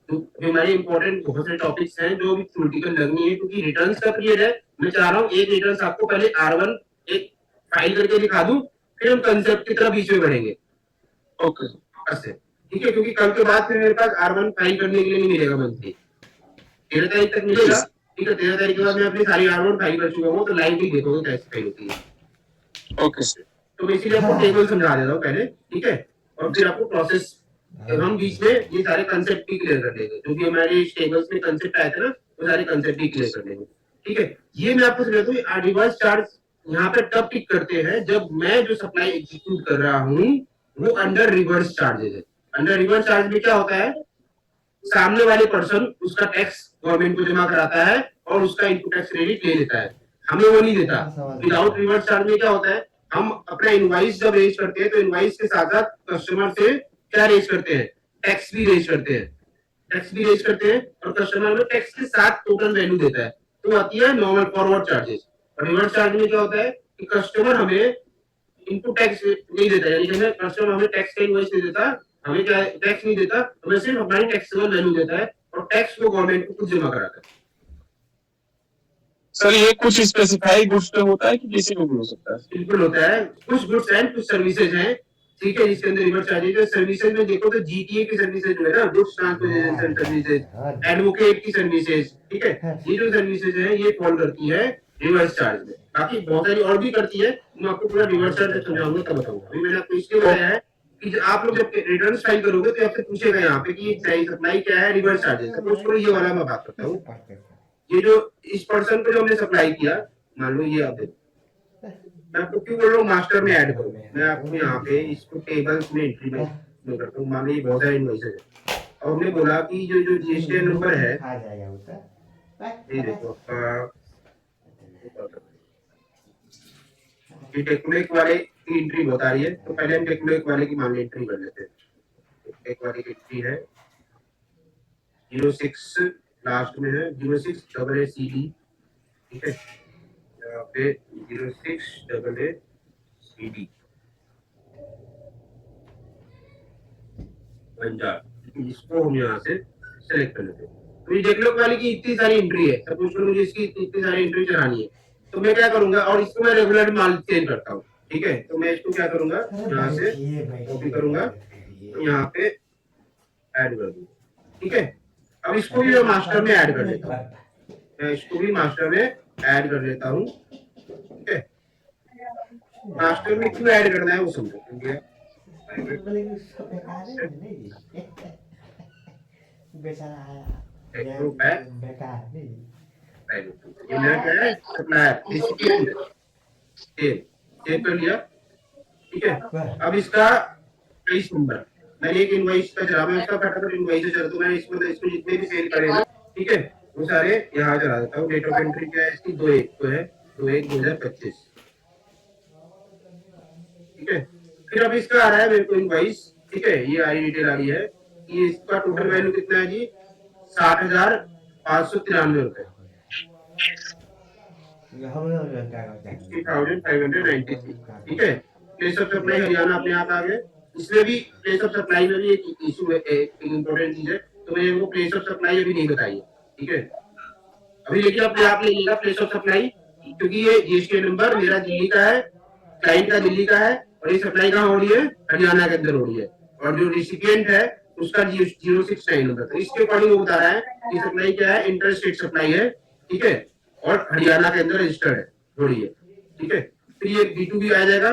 तो हमारे इंपॉर्टेंट बहुत सारे टॉपिक्स हैं जो भी थ्योरेटिकल लगनी है, क्योंकि रिटर्न्स का पीरियड है। मैं चाह रहा हूँ एक रिटर्न्स आपको पहले R1 एक फाइल करके दिखा दूं, फिर हम कंसेप्ट की तरफ बीच में बढ़ेंगे। ओके ठीक है, क्योंकि कल के बाद फिर मेरे पास R1 फाइल करने के लिए नहीं मिलेगा मंथली, 13 तारीख तक मिलेगा। ठीक है, 13 तारीख के बाद मैं अपनी सारी R1 फाइल कर चुका हूँ, तो लाइव भी देखोगे कैसे फाइल होती है। ओके सर, तो बेसिकली आपको टेबल समझा देता हूँ पहले, ठीक है, और फिर आपको प्रोसेस, हम बीच में ये सारे कंसेप्ट भी क्लियर कर देंगे, जो भी हमारे टेबल्स में कंसेप्ट आए थे ना, वो सारे कंसेप्ट भी क्लियर कर देंगे। ठीक है, ये मैं आपको समझाता हूँ। रिवर्स चार्ज यहाँ पे तब टिक करते हैं जब मैं जो सप्लाई एग्जीक्यूट कर रहा हूँ वो अंडर रिवर्स चार्जेस है। अंडर रिवर्स चार्ज में क्या होता है, सामने वाले पर्सन उसका टैक्स गवर्नमेंट को जमा कराता है और उसका इनपुट टैक्स क्रेडिट ले लेता है, हमें वो नहीं देता। विदाउट रिवर्स चार्ज में क्या होता है, हम अपना इनवॉइस जब रेज करते हैं तो इनवॉइस के साथ साथ कस्टमर से क्या रेज करते हैं, टैक्स भी रेज करते हैं, और कस्टमर में टैक्स के साथ टोटल वैल्यू देता है, तो आती है नॉर्मल फॉरवर्ड चार्जेस। और रिवर्स चार्ज में क्या होता है कि कस्टमर हमें इनपुट टैक्स नहीं देता, यानी कि कस्टमर हमें टैक्स का इनवॉइस नहीं देता, हमें क्या टैक्स नहीं देता, हमें सिर्फ हमारी टैक्सेबल वैल्यू देता है और टैक्स को गवर्नमेंट को खुद जमा कराता है। सर ये कुछ स्पेसिफाई गुड्स पे होता है कि किसी को भी हो सकता है? बिल्कुल होता है, कुछ गुड्स एंड कुछ सर्विसेज हैं, ठीक है, जिसके अंदर रिवर्स चार्जेस है। सर्विसेज में देखो तो जीटीए की सर्विसेज जो है ना, गुड्स ट्रांसपोर्टेशन सर्विसेज, एडवोकेट की सर्विसेज, ठीक है, ये जो सर्विसेज है ये फॉल करती है रिवर्स चार्ज में। बाकी बहुत सारी और भी करती है, मैं आपको पूरा रिवर्स चार्ज समझाऊंगा तब बताऊंगा। अभी मैंने आपको इसलिए बताया है कि जब आप लोग जब रिटर्न फाइल करोगे तो आपसे पूछेगा यहाँ पे कि सप्लाई क्या है, रिवर्स चार्जेस। सपोज करो ये वाला मैं बात करता हूँ, ये जो इस पर्सन को जो हमने सप्लाई किया, मान लो ये आप देखो, मैं आपको क्यों बोल रहा हूँ मास्टर में ऐड करो। मैं आपको यहाँ पे इसको टेबल्स में एंट्री में करता हूँ। मान लो ये बहुत सारे इनवॉइसेज है और हमने बोला कि जो जो जीएसटी नंबर है, ये देखो आपका ये टेक्नोलिक वाले की एंट्री बता रही है, तो पहले हम टेक्नोलिक वाले की मान ली एंट्री कर लेते हैं। टेक वाले की एंट्री है 06 लास्ट में है 06AA ठीक है, यहाँ पे 06AA पंजाब, इसको हम यहाँ से सेलेक्ट कर लेते हैं। तो ये टेक्नोलिक वाले की इतनी सारी एंट्री है, सपोज करो मुझे इसकी इतनी सारी एंट्री चलानी है, तो मैं क्या करूंगा, और इसको मैं रेगुलर माल चेंज करता हूँ ठीक है, तो मैं इसको क्या करूंगा यहाँ से कॉपी करूंगा, तो यहाँ पे ऐड कर दूंगा ठीक है। अब इसको भी मैं मास्टर में ऐड कर लेता हूँ, मैं इसको भी मास्टर में ऐड कर लेता हूँ ठीक है। मास्टर में क्यों ऐड करना है वो समझो, क्योंकि ये मेरा क्या है सप्लायर रिसिपिएंट, सेव कर लिया ठीक है। अब इसका इनवॉइस नंबर, मैं एक इनवॉइस का चला, मैं इसका फटाफट इनवॉइस चला, तो मैं इसको जितने भी सेल करे ना ठीक है वो सारे यहाँ चला देता हूँ। डेट ऑफ एंट्री क्या है इसकी 2/1 को है 2/1/2025 ठीक है। फिर अब इसका आ रहा है मेरे को इनवॉइस ठीक है, ये आई डिटेल आ रही है कि इसका टोटल वैल्यू कितना है जी 60,593 रुपए 60,593 ठीक है। प्लेस ऑफ सप्लाई हरियाणा अपने आप आ गए। इसमें भी प्लेस ऑफ सप्लाई में भी एक इशू है, एक इम्पोर्टेंट चीज है, तो मैंने वो प्लेस ऑफ सप्लाई अभी नहीं बताई है ठीक है। अभी देखिए अपने आप ले लीजिएगा प्लेस ऑफ सप्लाई, क्योंकि ये जीएसटी नंबर मेरा दिल्ली का है, क्लाइंट का दिल्ली का है, और ये सप्लाई कहाँ हो रही है हरियाणा के अंदर हो रही है, और जो रिसिपिएंट है उसका 069 नंबर। तो इसके अकॉर्डिंग वो बता रहा है कि सप्लाई क्या है, इंटर स्टेट सप्लाई है ठीक है, और हरियाणा के अंदर रजिस्टर्ड है हो रही है ठीक है। फिर ये B2B आ जाएगा।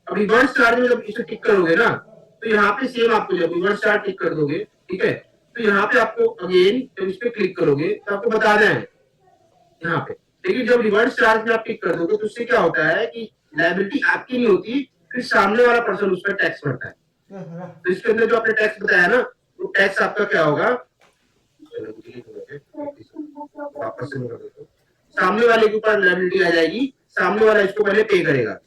अब रिवर्स चार्ज में जब इसे टिक करोगे ना, तो यहाँ पे सेम आपको जब रिवर्स चार्ज टिक कर दोगे ठीक है, तो यहाँ पे आपको अगेन जब इस पे क्लिक करोगे तो आपको बताना है यहाँ पे। लेकिन जब रिवर्स चार्ज में आप टिक कर दोगे तो उससे क्या होता है कि लायबिलिटी आपकी नहीं होती, फिर सामने वाला पर्सन उस पर टैक्स भरता है। तो इसके अंदर जो आपने टैक्स बताया ना, वो टैक्स आपका क्या होगा, वापस से कर देता हूं, सामने वाले के ऊपर लायबिलिटी आ जाएगी, सामने वाला इसको पहले पे करेगा।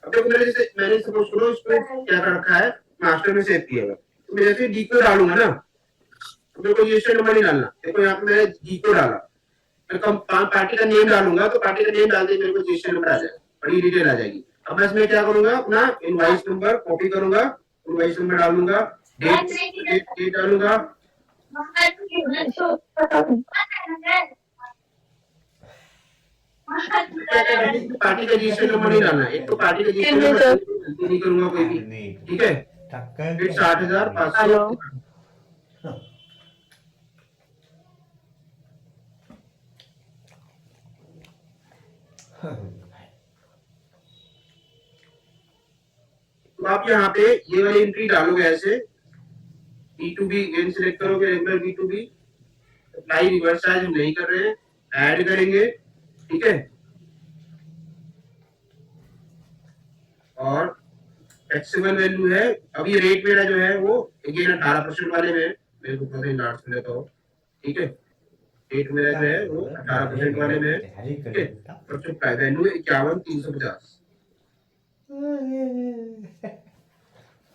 अब देखो मैंने सपोज करो इसको क्या कर रखा है मास्टर में सेव किया हुआ, तो मैं जैसे डी को डालूंगा ना, मेरे को रजिस्टर नंबर नहीं डालना, देखो यहाँ पे मैंने डी को डाला, पार्टी का नेम डालूंगा तो पार्टी का नेम डालते मेरे को रजिस्टर नंबर आ जाएगा और ये डिटेल आ जाएगी। अब मैं इसमें क्या करूंगा, अपना इनवॉइस नंबर कॉपी करूंगा, इनवॉइस नंबर डालूंगा, डेट डालूंगा, पार्टी का रजिस्टर नंबर नहीं डालना, एक तो पार्टी का रजिस्टर नंबर नहीं करूंगा कोई भी ठीक है। फिर 60,500 तो आप यहाँ पे ये वाली एंट्री डालोगे ऐसे, B2B गेन सिलेक्ट करोगे, regular B2B, supply reverse charge हम नहीं कर रहे हैं, ऐड करेंगे ठीक है। और टैक्सेबल वैल्यू है, अब ये रेट मेरा जो है वो अगेन 18% वाले में, मेरे को पता लास्ट में लेता हूँ ठीक है। रेट मेरा जो है वो 18% वाले में ठीक है, और जो वैल्यू है 51,350,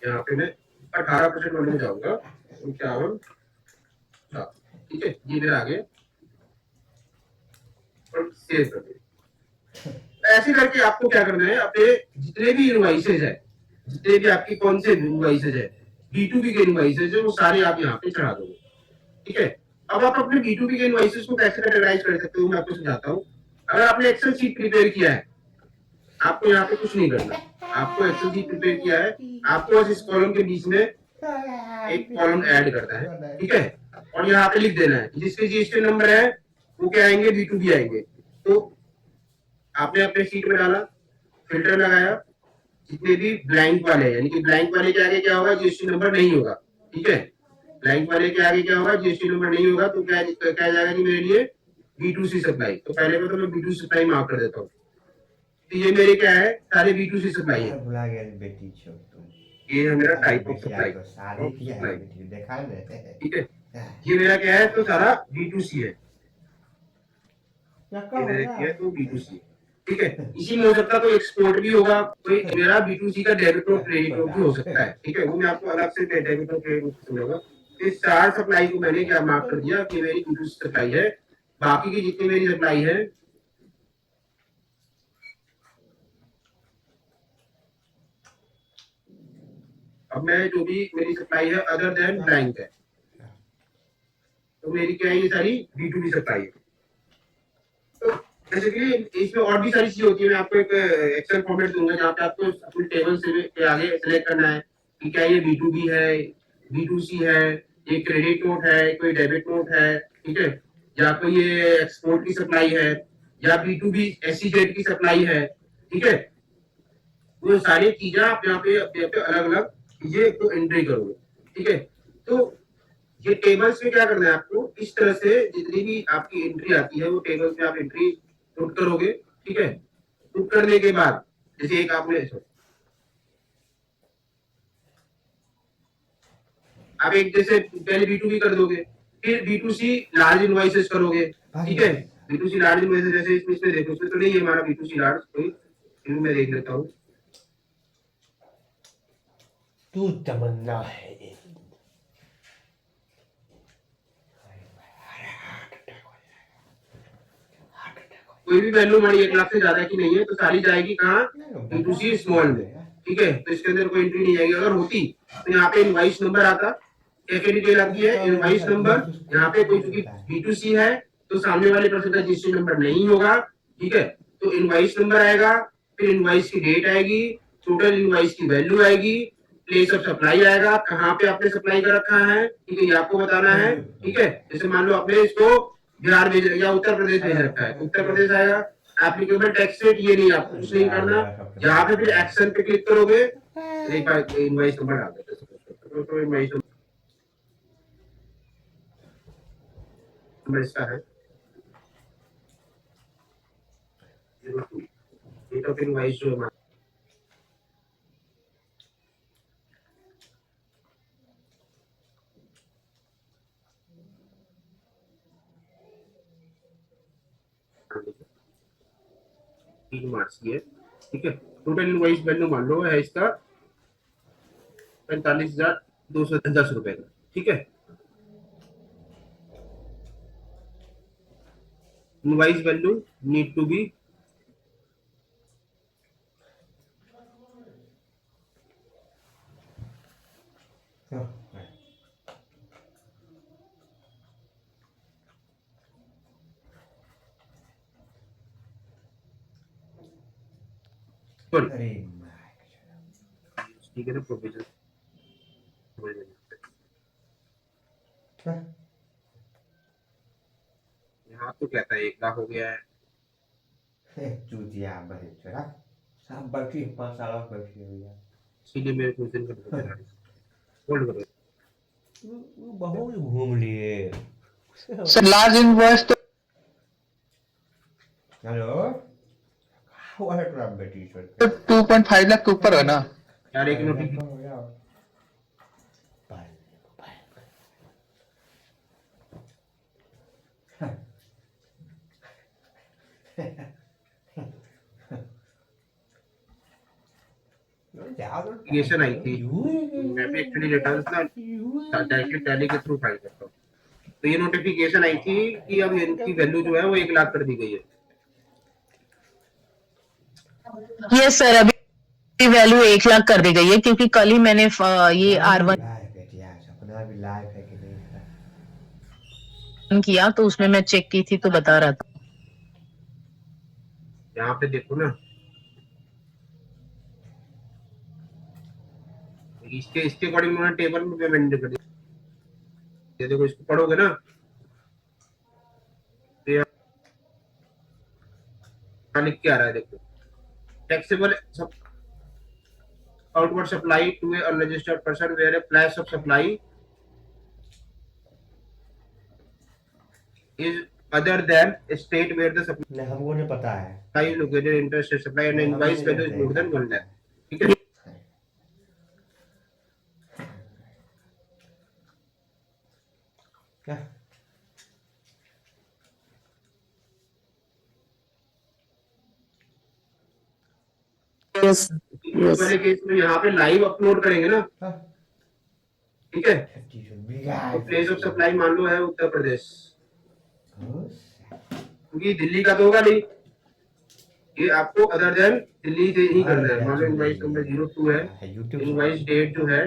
यहाँ पे मैं 18% वाले में जाऊंगा, 51 ठीक है, ये मेरा आगे और सेव कर दे। ऐसे करके आपको क्या करना है, अपने जितने भी इनवॉइसेज है, जितने भी आपकी कौन से इनवॉइसेज है, B2B के इनवॉइसेज है, वो सारे आप यहाँ पे चढ़ा दोगे ठीक है। अब आप अपने B2B के इनवॉइसेज को कैसे कैटेगराइज कर सकते हो, मैं आपको समझाता हूँ। अगर आपने एक्सेल शीट प्रिपेयर किया है, आपको यहाँ पे कुछ नहीं करना, आपको एक्सेल शीट प्रिपेयर किया है, आपको बस इस कॉलम के बीच में एक कॉलम ऐड करना है ठीक है, और यहाँ पे लिख देना है जिसके जीएसटी नंबर है वो क्या आएंगे, B2B आएंगे। तो आपने अपने शीट में डाला, फिल्टर लगाया, जितने भी ब्लैंक वाले हैं, यानी कि ब्लैंक वाले के आगे क्या होगा, जीएसटी नंबर नहीं होगा, ठीक है। ब्लैंक वाले के आगे क्या होगा, जीएसटी नंबर नहीं होगा, तो क्या क्या जाएगा कि मेरे लिए B2C सप्लाई। तो पहले में तो मैं B2C सप्लाई मार्क कर देता हूँ। तो ये मेरे क्या है, सारे B2C सप्लाई है। भुला गया बेटी छोड़ तुम। ये है मेरा टाइप ऑफ बेटी सप्लाई, आज तो शादी किया है बेटी, देखा है ना? ठीक है। ये मेरा क्या है, तो सारा B2C है, क्या ये मैंने होगा? किया है, तो B2C, ठीक है। इसी में हो सकता है कोई एक्सपोर्ट भी होगा, कोई मेरा B2C का डेबिट और क्रेडिट नोट भी हो सकता है, ठीक है। वो मैं आपको अलग से डेबिट और क्रेडिट नोट समझाऊंगा। इस 4 सप्लाई को मैंने क्या मार्क कर दिया कि मेरी B2C सप्लाई है। बाकी की जितनी मेरी सप्लाई है, अब मैं जो भी मेरी सप्लाई है अदर देन ब्लैंक है, तो मेरी क्या है, ये सारी B2B सप्लाई है। तो बेसिकली इसमें और भी सारी चीजें होती है। मैं आपको एक एक्सेल फॉर्मेट दूंगा जहाँ पे आपको अपनी टेबल से के आगे सिलेक्ट करना है कि क्या ये B2B है, B2C है, ये क्रेडिट नोट है, कोई डेबिट नोट है, ठीक है, या कोई ये एक्सपोर्ट की सप्लाई है, या B2B SEZ की सप्लाई है, ठीक है। वो सारी चीजें आप यहाँ पे अपने अलग अलग चीजें को एंट्री करोगे, ठीक है। तो ये टेबल्स में क्या करना है आपको, इस तरह से जितनी भी आपकी एंट्री आती है वो टेबल्स में आप एंट्री पुट करोगे, ठीक है। पुट करने के बाद जैसे एक आपने आप एक जैसे पहले B2B कर दोगे, फिर B2C लार्ज इनवॉइसेस करोगे, ठीक है। B2C लार्ज इनवॉइसेस जैसे इसमें देखो, इसमें तो नहीं है हमारा B2C लार्ज, कोई मैं देख लेता हूँ। तू तमन्ना है ये। कोई भी वैल्यू हमारी 1 लाख से ज्यादा की नहीं है, तो सारी जाएगी कहाँ, B2C स्मॉल में, ठीक है। तो इसके अंदर कोई एंट्री नहीं आएगी। अगर होती तो यहाँ पे इनवाइस नंबर आता, क्या डिटेल आती है, इनवाइस नंबर। यहाँ पे कोई चूंकि B2C है तो सामने वाले पर्सन का रजिस्ट्रेशन नंबर नहीं होगा, ठीक है। तो इनवाइस नंबर आएगा, फिर इनवाइस की डेट आएगी, टोटल इनवाइस की वैल्यू आएगी, प्लेस ऑफ सप्लाई आएगा, कहाँ पे आपने सप्लाई कर रखा है, ठीक है, ये आपको बताना है, ठीक है। जैसे मान लो आपने इसको बिहार भेज या उत्तर प्रदेश भेज रखा है, उत्तर प्रदेश आएगा। एप्लीकेबल टैक्स रेट ये नहीं, आपको कुछ नहीं करना। यहाँ पे फिर एक्शन पे क्लिक करोगे, एक बार इनवाइस नंबर डाल देते, तो इनवाइस नंबर इसका है 02, डेट ऑफ इनवाइस जो हमारा तीन मार्च की है, ठीक है। टोटल इनवॉइस वैल्यू मान लो है इसका 45,210 रुपए का, ठीक है। Invoice value need to be अरे ठीक है ना, प्रोविजन यहाँ तो कहता है 1 लाख हो गया है, चूतिया बड़े चला सब बैठी 5 साल बैठी हुई है। इसीलिए मेरे कुछ दिन का होल्ड करो। वो बहुत घूम लिए। सर लार्ज इनवॉइस तो हेलो हुआ है तेरा बेटी छोड़ 2.5 लाख के ऊपर है ना। यार एक नोटिफिकेशन हो गया। आई थी, मैं भी एक्चुअली रिटर्न्स ना डायरेक्टली टैली के थ्रू फाइल करता हूँ। तो ये नोटिफिकेशन आई थी कि अब इनकी वैल्यू जो है वो 1 लाख कर दी गई है। यस सर, अभी वैल्यू 1 लाख कर दी गई है क्योंकि कल ही मैंने ये R1 सपना भी लाइव है कि नहीं है? किया तो उसमें मैं चेक की थी तो बता रहा था। यहाँ पे देखो ना, इसके अकॉर्डिंग उन्होंने टेबल में पेमेंट कर दिया। ये देखो, इसको पढ़ोगे ना तो यहाँ लिख के आ रहा है, देखो taxable outward supply to a unregistered person where a place of supply is other than a state where the supply नहीं हमको नहीं पता है। is located, interstate supply and नहीं, हम invoice नहीं value is जानते more than हैं। 1 lakh. ठीक है, क्या यस इस वाले केस में यहाँ पे लाइव अपलोड करेंगे ना, हाँ, ठीक है, 50 बीघा तो प्लेस ऑफ सप्लाई मान लो है उत्तर प्रदेश, क्योंकि दिल्ली का तो होगा नहीं, ये आपको अदर देन दिल्ली से ही करना है। मान लो इनवाइस नंबर 02 है, यूट्यूब इनवाइस डेट जो है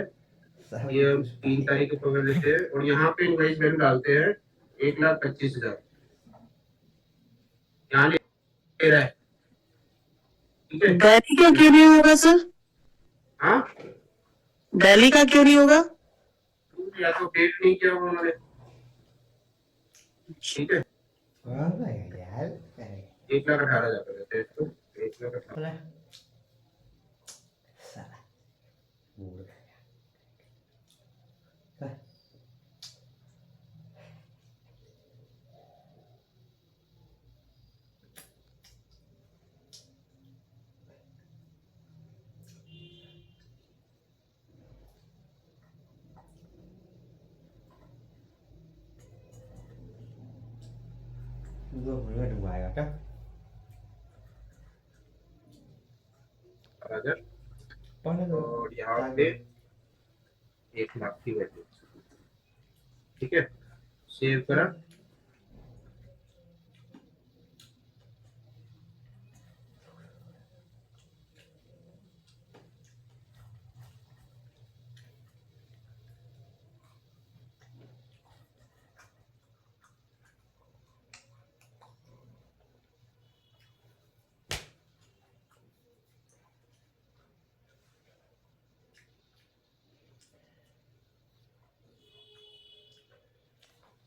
ये 3 तारीख को पकड़ लेते हैं और यहाँ पे इनवाइस वैल्यू डालते हैं 1,25,000, यहाँ ले रहा है, ठीक है। दिल्ली का क्यों नहीं होगा सर? हाँ, दिल्ली का क्यों नहीं होगा? या तो डेट नहीं किया होगा उन्होंने, ठीक है। यार 1,18,000 कर देते हैं इसको, 1,18,000। साला मूर्ख Gương của nó ở ngoài rồi chắc अगर Bác nó और यहाँ पे 1 लाख की वैल्यू, ठीक है, सेव करा।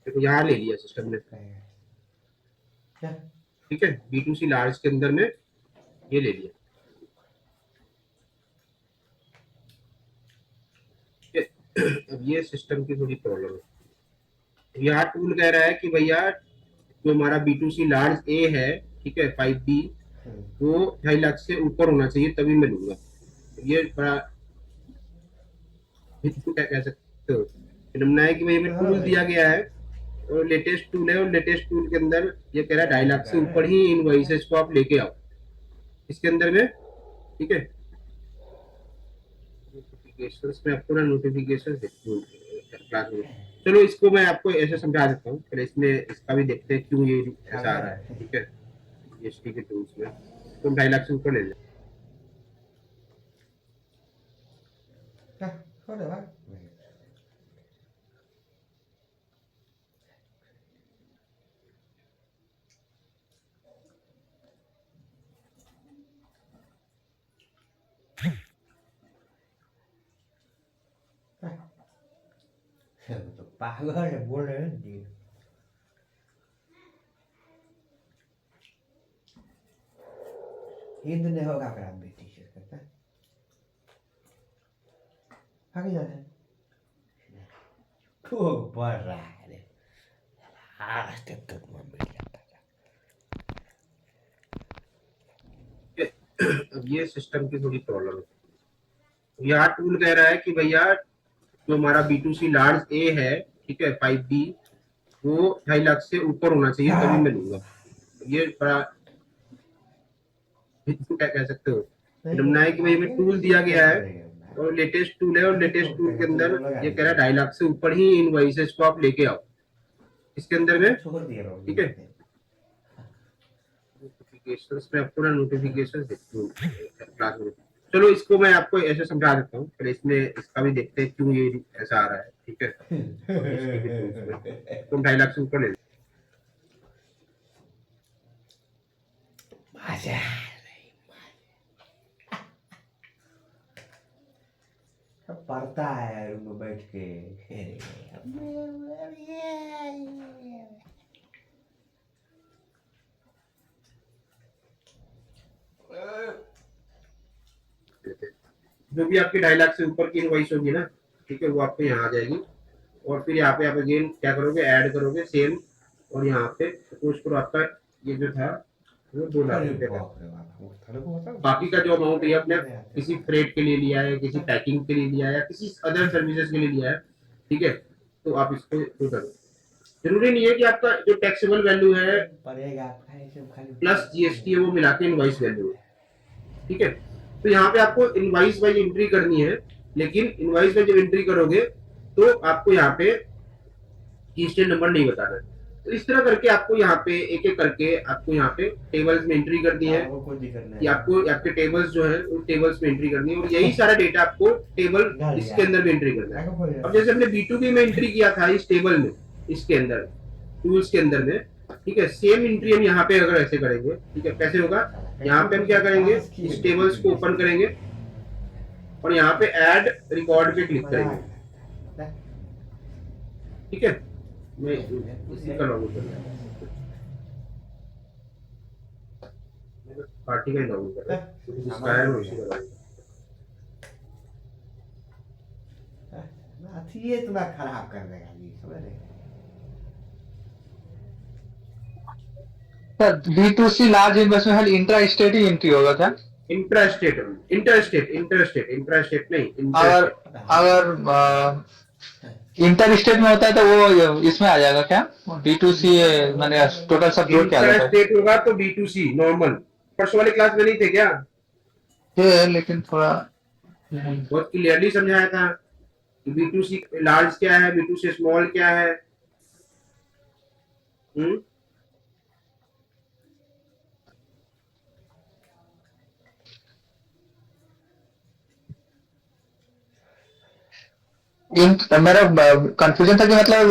देखो यहाँ ले लिया सिस्टम ने, क्या ठीक है, B2C लार्ज के अंदर में ये ले लिया, ठीक है। अब ये सिस्टम की थोड़ी प्रॉब्लम है, यहाँ टूल कह रहा है कि भैया जो हमारा B2C लार्ज ए है, ठीक है, 5B, वो 2.5 लाख से ऊपर होना चाहिए तभी मैं लूंगा। ये बड़ा क्या कह सकते हो, फिल्म है कि भाई हमें टूल दिया गया है और लेटेस्ट टूल है, और लेटेस्ट टूल के अंदर ये कह रहा है 2.5 लाख से ऊपर ही इनवॉइसेस को आप लेके आओ इसके अंदर में, ठीक है। नोटिफिकेशंस में आपको ना नोटिफिकेशन क्लास में, चलो इसको मैं आपको ऐसे समझा देता हूँ, पहले इसमें इसका भी देखते हैं क्यों ये ऐसा आ रहा है, ठीक है। जीएसटी के टूल्स में तुम 2.5 लाख से ऊपर ले लो, क्या có được bác पागल है बोल रहे हैं जी हिंद नहीं होगा अगर आप बेटी से करता आगे जाना है खूब बढ़ रहा है आज तक मन मिल जाता है। अब ये सिस्टम की थोड़ी प्रॉब्लम है, यहाँ टूल कह रहा है कि भैया जो हमारा B2C लार्ज ए है, ठीक है, 5B, वो 2.5 लाख से ऊपर होना चाहिए तभी मैं लूंगा। ये बड़ा क्या कह सकते हो, फिल्म है कि भाई हमें टूल दिया गया है और लेटेस्ट टूल है, और लेटेस्ट टूल के अंदर ये कह रहा है 2.5 लाख से ऊपर ही इनवॉइसेस को आप लेके आओ इसके अंदर में, छोड़ दिया ठीक है। नोटिफिकेशंस में आपको ना नोटिफिकेशन क्लास में, चलो इसको मैं आपको ऐसे समझा देता हूँ, पहले इसमें इसका भी देखते हैं क्यों ये ऐसा आ रहा है, ठीक है। तुम 2.5 लाख से ऊपर ले लो, मजा पढ़ता है रूम में बैठ के जो भी आपकी 2.5 लाख से ऊपर की इनवॉइस होगी ना, ठीक है, वो आपको यहाँ आ जाएगी। और फिर यहाँ पे आप अगेन क्या करोगे, ऐड करोगे सेम, और यहाँ पे सपोज करो आपका ये जो था वो 2 लाख अरे रुपए का। बाप रे बाप, वो थाने को बता। बाकी का जो अमाउंट ये अपने किसी फ्रेट के लिए लिया है, किसी पैकिंग के लिए लिया है, या किसी अदर सर्विसेज के लिए लिया है, ठीक है, तो आप इसको वो करो। जरूरी नहीं है कि आपका जो टैक्सेबल वैल्यू है पड़ेगा खाली से खाली प्लस जीएसटी है वो मिला के इनवॉइस वैल्यू है, ठीक है। तो यहाँ पे आपको इनवॉइस वाइज एंट्री करनी है, लेकिन इनवॉइस में जब एंट्री करोगे तो आपको यहाँ पे की स्टेट नंबर नहीं बताना है। तो इस तरह करके आपको यहाँ पे एक एक करके आपको यहाँ पे टेबल्स में एंट्री करनी है, वो कोई दिक्कत नहीं कि आपको आपके टेबल्स जो है उन टेबल्स में एंट्री करनी है, और यही सारा डेटा आपको टेबल इसके अंदर भी एंट्री करना है। अब जैसे हमने B2B में एंट्री किया था इस टेबल में, इसके अंदर टूल्स के अंदर में, ठीक है, सेम एंट्री हम यहाँ पे अगर ऐसे करेंगे, ठीक है, कैसे होगा, यहाँ पे हम क्या करेंगे, इस टेबल्स को ओपन करेंगे और यहाँ पे ऐड रिकॉर्ड पे क्लिक करेंगे, ठीक है। मैं इसी का लॉगिन कर रहा हूँ, पार्टी का ही लॉगिन कर रहा हूँ, जिसका है मैं उसी का लॉगिन। ये तुम्हें खराब कर देगा जी, समझ रहे। सर B2C लार्ज इन्वेस्टमेंट है, इंट्रा स्टेट ही एंट्री होगा क्या? इंट्रास्टेट, इंटरस्टेट, इंटरस्टेट, इंट्रास्टेट नहीं, अगर इंटर स्टेट में होता है तो वो इसमें आ जाएगा क्या? B2C मैंने टोटल सब जोड़ के आ जाता है। इंट्रास्टेट होगा तो B2C नॉर्मल। परसों वाले क्लास में नहीं थे क्या? है लेकिन थोड़ा बहुत क्लियरली समझाया था कि B2C लार्ज क्या है, B2C स्मॉल क्या है। मेरा कंफ्यूजन था कि मतलब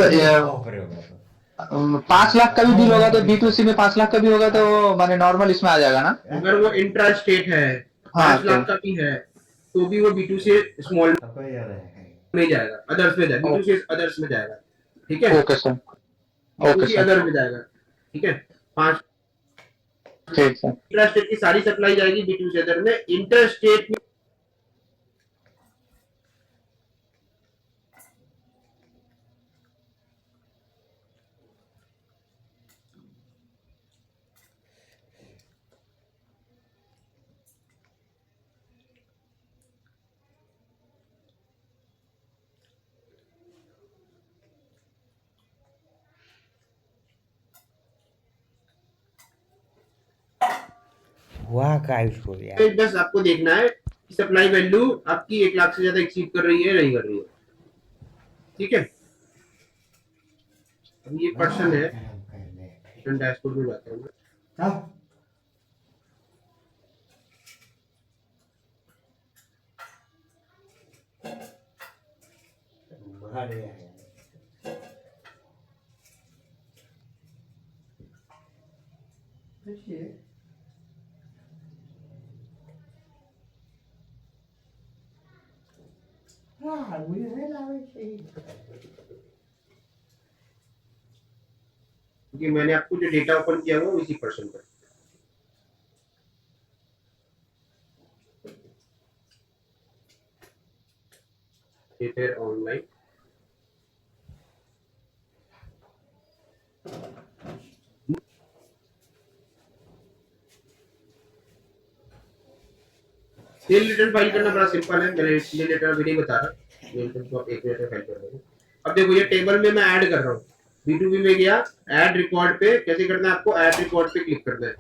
5 लाख का भी बिल होगा तो B2C में 5 लाख का भी होगा तो माने नॉर्मल इसमें आ जाएगा ना? अगर वो इंट्रा स्टेट है, हाँ, 5 लाख का भी है, तो भी वो B2C स्मॉल में जाएगा, अदर्स में जाएगा, B2C अदर्स में जाएगा, ठीक है। Okay sir, okay B2C sir, other में जाएगा, ठीक है। 5 ठीक सर। इंट्रा स्टेट की सारी सप्लाई जाएगी B2C अदर में। इंटर स्टेट में हुआ का इसको यार। बस आपको देखना है कि सप्लाई वैल्यू आपकी 1 लाख से ज्यादा एक्सीड कर रही है नहीं कर रही है, ठीक है। अब ये पर्सन है, डैशबोर्ड में जाता हूँ मैं। क्योंकि मैंने आपको जो डेटा ओपन किया हुआ इसी पर्सन पर। ऑनलाइन सेल रिटर्न फाइल करना बड़ा सिंपल है, मैंने सेल रिटर्न अभी नहीं बता रहा, मैं तुमको 1 मिनट में फाइल कर दूंगा। अब देखो ये टेबल में मैं ऐड कर रहा हूँ, B2B में गया, ऐड रिकॉर्ड पे कैसे करना है, आपको ऐड रिकॉर्ड पे क्लिक करना है।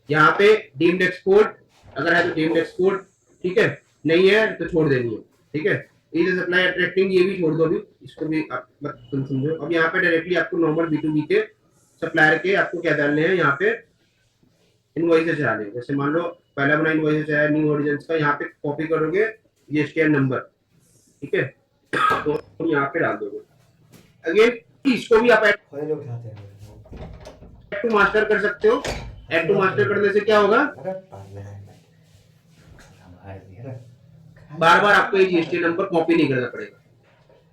यहाँ पे डीम्ड एक्सपोर्ट अगर है तो डीम्ड एक्सपोर्ट, ठीक है, नहीं है तो छोड़ देनी है, ठीक है। इज सप्लाई अट्रैक्टिंग ये भी छोड़ दो, अभी इसको भी आप मत समझो। अब यहाँ पे डायरेक्टली आपको नॉर्मल B2B के सप्लायर के आपको क्या डालने हैं, यहाँ पे इनवॉइसेस डालने। जैसे मान लो पहला बना इनवॉइसेस है न्यू हॉरिजॉन्स का, यहाँ पे कॉपी करोगे GSTN नंबर, ठीक है, तो तुम यहाँ पे डाल दोगे। अगेन इसको भी आप ऐड टू मास्टर कर सकते हो। ऐड टू मास्टर करने से क्या होगा, बार बार आपको ये GST नंबर कॉपी नहीं करना पड़ेगा,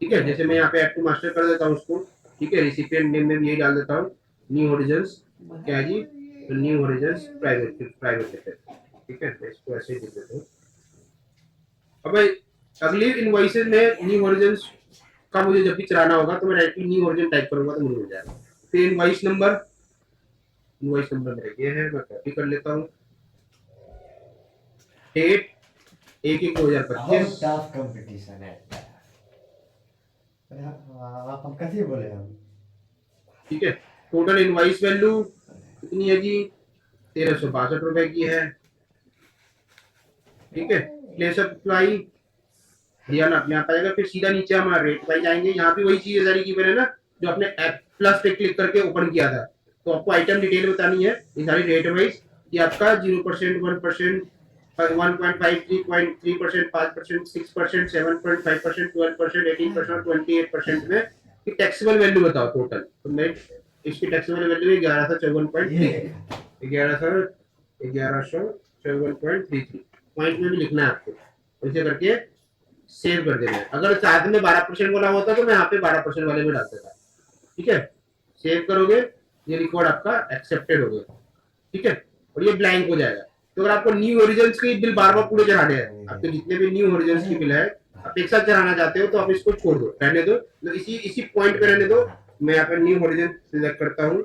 ठीक है। जैसे मैं यहाँ पे ऐड टू मास्टर कर देता हूँ उसको, ठीक है, रिसिपिएंट नेम में भी यही डाल देता हूँ, न्यू हॉरिजॉन्स क्या है जी, न्यू हॉरिजॉन्स प्राइवेट लिमिटेड, ठीक है। मैं इसको ऐसे ही लिख देता हूँ, अब अगली इनवॉइसेज में न्यू ओरिजिन्स का मुझे जब भी चलाना होगा तो मैं डायरेक्टली न्यू ओरिजिन टाइप करूंगा तो मुझे मिल जाएगा। फिर इनवॉइस नंबर मेरा ये है, मैं कॉपी कर लेता हूँ। डेट 1/1/2025। टफ कंपटीशन है। अरे आप हम कैसे बोले हम? ठीक है, टोटल इनवॉइस वैल्यू कितनी है जी? 1362 रुपए की है। ठीक है, प्लेस ऑफ सप्लाई हरियाणा अपने आप आएगा। फिर सीधा नीचे हमारा रेट वाइज आएंगे। यहाँ पे वही चीज सारी की मैंने ना जो अपने ऐप प्लस पे क्लिक करके ओपन किया था, तो आपको आइटम डिटेल बतानी है। ये सारी रेट वाइज ये आपका 0%, 1%, 1.5, 3.3%, 5%, 6%, 7.5%, 12%, 18% और 28% में टैक्सेबल वैल्यू बताओ टोटल। तो मैं इसकी टैक्सेबल वैल्यू 1154.33 1154.33 पॉइंट में भी लिखना है आपको। ऐसे करके सेव कर देना है। अगर साथ में 12% वाला होता तो मैं यहाँ पे 12% वाले में डालता था। ठीक है, सेव करोगे, ये रिकॉर्ड आपका एक्सेप्टेड हो गया। ठीक है, और ये ब्लैंक हो जाएगा। तो अगर आपको न्यू ओरिजिन्स के बिल बार बार पूरे चढ़ाने हैं, आपके जितने भी न्यू ओरिजिन्स की बिल है आप एक साथ चढ़ाना चाहते हो तो आप इसको छोड़ दो, रहने दो, तो इसी पॉइंट पे रहने दो। मैं यहाँ पे न्यू ओरिजिन सिलेक्ट करता हूँ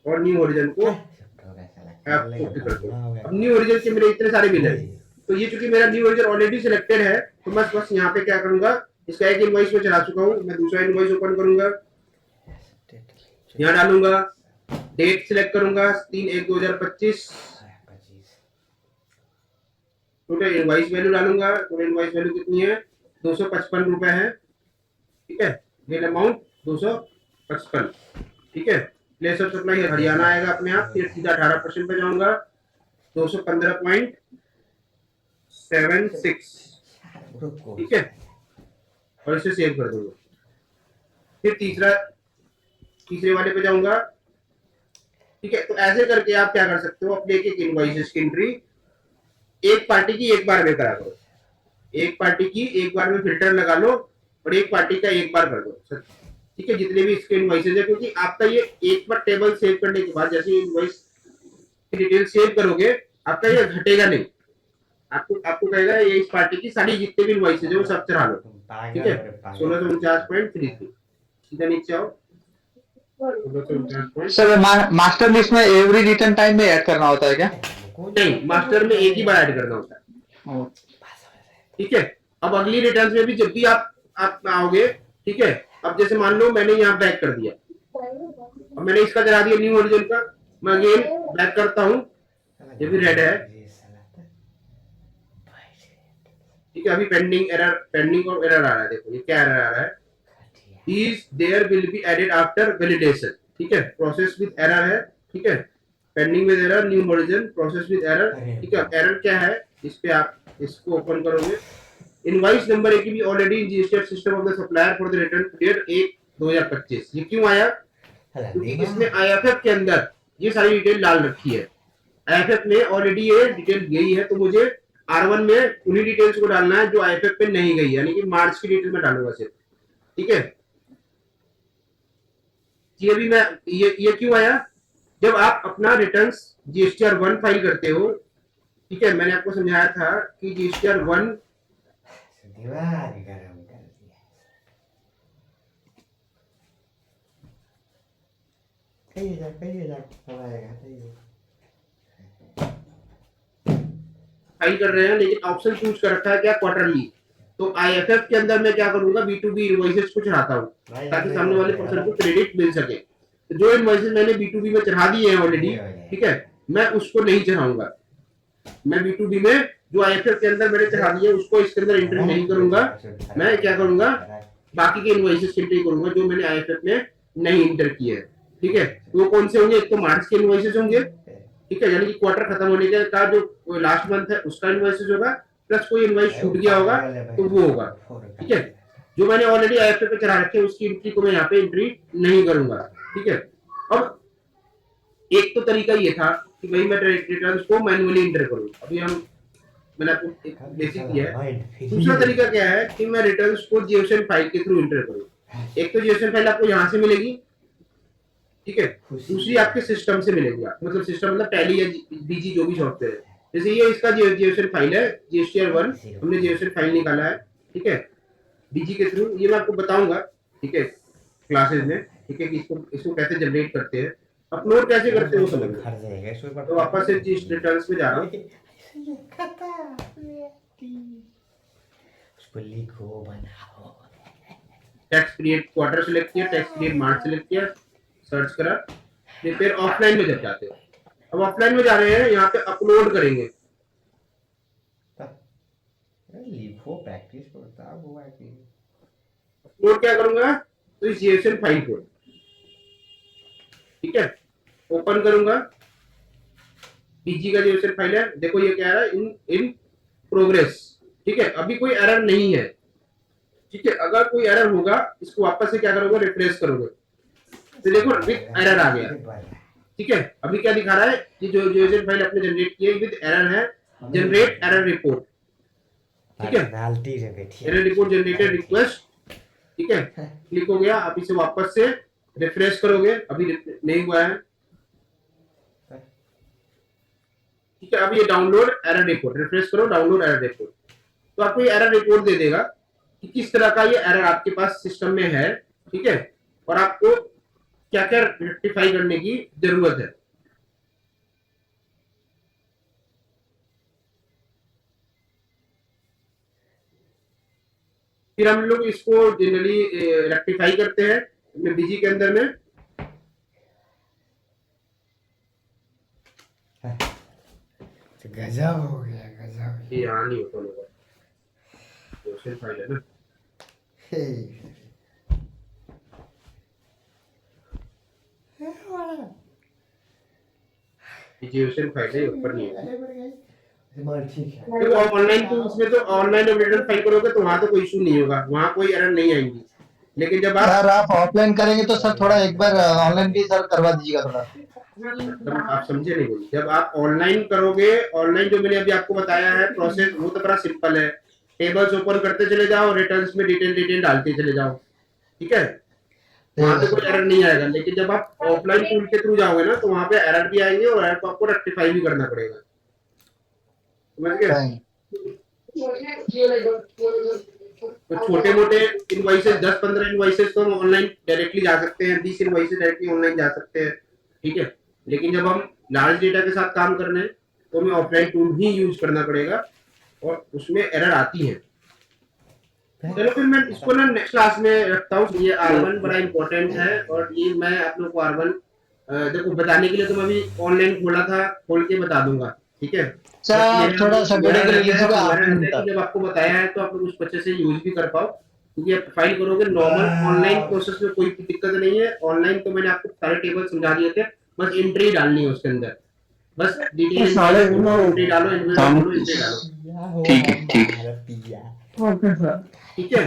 और न्यू ओरिजिन को कॉपी कर दो। अब न्यू ओरिजिन के मेरे इतने सारे बिल है, तो ये चूंकि मेरा न्यू ओरिजिन ऑलरेडी सिलेक्टेड है तो मैं बस यहाँ पे क्या करूंगा, इसका एक इनवॉइस में चला चुका हूँ, मैं दूसरा इनवॉइस ओपन करूंगा, यहाँ डालूंगा, डेट सिलेक्ट करूंगा 3/1/2025, टोटल इनवॉइस वैल्यू डालूंगा। टोटल इनवॉइस वैल्यू कितनी है? 255 रुपए है। ठीक है, बिल अमाउंट 255। ठीक है, प्लेस ऑफ सप्लाई हरियाणा आएगा अपने आप। फिर सीधा 18% पे जाऊंगा, 215.76। ठीक है, और इसे सेव कर दूंगा। फिर तीसरे वाले पे जाऊंगा। ठीक है, तो ऐसे करके आप क्या कर सकते हो, अपने एक इनवॉइसेस की एंट्री एक पार्टी की एक बार में करा करो। एक पार्टी की एक बार में फिल्टर लगा लो और एक पार्टी का एक बार कर दो। ठीक है, जितने भी इसके इनवॉइसेस है, क्योंकि आपका ये एक बार टेबल सेव करने के बाद जैसे इनवॉइस की डिटेल सेव करोगे आपका ये घटेगा नहीं। आपको कहेगा ये इस पार्टी की सारी जितने भी इनवॉइसेस है वो सब चढ़ा लो। ठीक है, 1649.33। सीधा नीचे आओ, 1649। सर मास्टर लिस्ट में एवरी रिटर्न टाइम में ऐड करना होता है क्या? नहीं, मास्टर में एक ही बार ऐड करना होता है। ठीक है, अब अगली रिटर्न में भी जब भी आप आओगे, ठीक है, अब जैसे मान लो मैंने यहाँ बैक कर दिया, अब मैंने इसका चला दिया न्यू ओरिजिन का, मैं अगेन बैक करता हूँ, ये भी रेड है। ठीक है, अभी पेंडिंग और एरर आ रहा है। देखो ये क्या एरर आ रहा है, These there will be added after validation। ठीक है, प्रोसेस विद एरर है। ठीक है, pending with error, new origin, process with error. ठीक है, एरर क्या है, इस पे आप इसको ओपन करोगे। इनवॉइस नंबर एक भी already registered system of the supplier for the return period 1/2025। ये क्यों आया, क्योंकि इसमें आईएफएफ के अंदर ये सारी डिटेल डाल रखी है। आईएफएफ में ऑलरेडी ये डिटेल गई है, तो मुझे R1 में उन्हीं डिटेल्स को डालना है जो आईएफएफ पे नहीं गई, यानी कि मार्च की डिटेल में डालूंगा सिर्फ। ठीक है, ये भी मैं ये क्यों आया, जब आप अपना रिटर्न्स जीएसटीआर 1 फाइल करते हो। ठीक है, मैंने आपको समझाया था कि जीएसटीआर 1 दिमाग गरम कर दिया। कहिए जा हमारेगा फाइल कर रहे हैं, लेकिन ऑप्शन चूज कर रखा है क्या, क्वार्टरली। तो आईएफएफ के अंदर मैं क्या करूंगा, B2B इनवॉइसेस को चढ़ाता हूँ ताकि सामने वाले पर्सन को क्रेडिट मिल सके। तो जो इनवॉइसेस मैंने B2B में चढ़ा दिए हैं ऑलरेडी, ठीक है, मैं उसको नहीं चढ़ाऊंगा। मैं B2B में जो आईएफएफ के अंदर मैंने चढ़ा दिए उसको इसके अंदर एंट्री नहीं करूंगा। मैं क्या करूंगा, बाकी के इनवॉइसेस की एंट्री करूंगा जो मैंने आईएफएफ में नहीं एंटर किए हैं। ठीक है, तो वो कौन से होंगे, एक तो मार्च के इनवॉइसेस होंगे। ठीक है, यानी कि क्वार्टर खत्म होने का जो लास्ट मंथ है उसका इनवॉइसेस होगा, प्लस कोई इनवॉइस छूट गया होगा तो वो होगा। ठीक है, जो मैंने ऑलरेडी आईएफएफ पे चढ़ा रखे उसकी एंट्री को मैं यहाँ पे एंट्री नहीं करूंगा। ठीक है, अब एक तो तरीका ये था कि भाई मैं रिटर्न्स को मैन्युअली एंटर करूं, अभी मैंने आपको एक बेसिक किया है। दूसरा तरीका क्या है कि मैं रिटर्न्स को जीएसएन फाइल के थ्रू एंटर करूं। एक तो जीएसएन फाइल आपको यहाँ से मिलेगी, ठीक है, दूसरी आपके सिस्टम से मिलेगी। मतलब सिस्टम मतलब टैली या बीजी जो भी सॉफ्टवेयर है, जैसे ये इसका जीएसएल फाइल है, GSTR1 हमने जीएसएल फाइल निकाला है, ठीक है, बीजी के थ्रू। ये मैं आपको बताऊंगा, ठीक है, क्लासेस में, ठीक है, कि इसको कैसे जनरेट करते हैं, अपलोड कैसे करते हैं वो समझ घर जाएगा इसको एक बार। तो वापस से जी रिटर्न्स में जा रहा हूँ। उसको लिखो, बनाओ। टेक्स्ट क्रिएट क्वार्टर सेलेक्ट किया, टेक्स्ट क्रिएट मार्च सेलेक्ट किया, सर्च करा, फिर ऑफलाइन में जब जाते हैं, अब ऑफलाइन में जा रहे हैं, यहाँ पे अपलोड करेंगे। लिखो, प्रैक्टिस करता हुआ है कि अपलोड क्या करूंगा, तो इस जीएसएल फाइल को, ठीक है, ओपन करूंगा। बीजी का जीएसएल फाइल है, देखो ये क्या है, इन प्रोग्रेस, ठीक है, अभी कोई एरर नहीं है, ठीक है। अगर कोई एरर होगा, इसको वापस से क्या करोगे, रिफ्रेश करोगे, तो देखो विद एरर आ गया, ठीक है। अभी क्या दिखा रहा है कि जो जीएसएल फाइल आपने जनरेट की है विद एरर है, जनरेट एरर रिपोर्ट, ठीक है, पेनाल्टी रे बेटी। एरर रिपोर्ट जनरेटेड रिक्वेस्ट, ठीक है, क्लिक हो गया। आप इसे वापस से रिफ्रेश करोगे, अभी नहीं हुआ है, ठीक है। अब ये डाउनलोड एरर रिपोर्ट, रिफ्रेश करो, डाउनलोड एरर रिपोर्ट, तो आपको ये एरर रिपोर्ट दे देगा कि किस तरह का ये एरर आपके पास सिस्टम में है, ठीक है, और आपको क्या क्या रेक्टिफाई करने की जरूरत है। फिर हम लोग इसको जनरली रेक्टिफाई करते हैं अपने बीजी के अंदर में। तो गजब हो गया, गजब। ये यहाँ नहीं होता होगा, जीएसएल फाइल है ना, हे ये जीएसएल फाइल है, ऊपर नहीं है। ठीक है। देखो ऑनलाइन तो उसमें तो ऑनलाइन अपडेट फाइल करोगे तो वहां तो कोई इशू नहीं होगा, वहां कोई एरर नहीं आएंगी। लेकिन जब आप सर आप ऑफलाइन करेंगे तो सर थोड़ा एक बार ऑनलाइन भी सर करवा दीजिएगा थोड़ा। आप समझे नहीं बोली, जब आप ऑनलाइन करोगे, ऑनलाइन जो मैंने अभी आपको बताया है प्रोसेस, वो तो बड़ा सिंपल है। टेबल्स ओपन करते चले जाओ, रिटर्न्स में डिटेल डालते चले जाओ, ठीक है, वहां पे कोई एरर नहीं आएगा। लेकिन जब आप ऑफलाइन टूल के थ्रू जाओगे ना, तो वहां पे एरर भी आएंगे और एरर को आपको रेक्टिफाई भी करना पड़ेगा, समझ गए। तो छोटे मोटे इनवॉइसेस, 10-15 इनवॉइसेस तो हम ऑनलाइन डायरेक्टली जा सकते हैं, 20 इनवॉइसेस डायरेक्टली ऑनलाइन जा सकते हैं, ठीक है। लेकिन जब हम लार्ज डेटा के साथ काम करना है तो हमें ऑफलाइन टूल ही यूज करना पड़ेगा और उसमें एरर आती है। चलो फिर मैं इसको ना नेक्स्ट क्लास में रखता हूँ। ये R1 बड़ा इंपॉर्टेंट है और ये मैं आप लोग को R1 देखो बताने के लिए तो मैं अभी ऑनलाइन खोला था, खोल के बता दूंगा, ठीक है। सर थोड़ा सा वीडियो के लिए जब आपको बताया है तो आप लोग उसको अच्छे से यूज भी कर पाओ, क्योंकि आप फाइल करोगे नॉर्मल ऑनलाइन प्रोसेस में कोई दिक्कत नहीं है। ऑनलाइन तो मैंने आपको सारे टेबल समझा दिए थे, बस एंट्री डालनी है उसके अंदर, बस डिटेल एंट्री डालो, एंट्री डालो, ठीक है, ठीक है। ठीक है।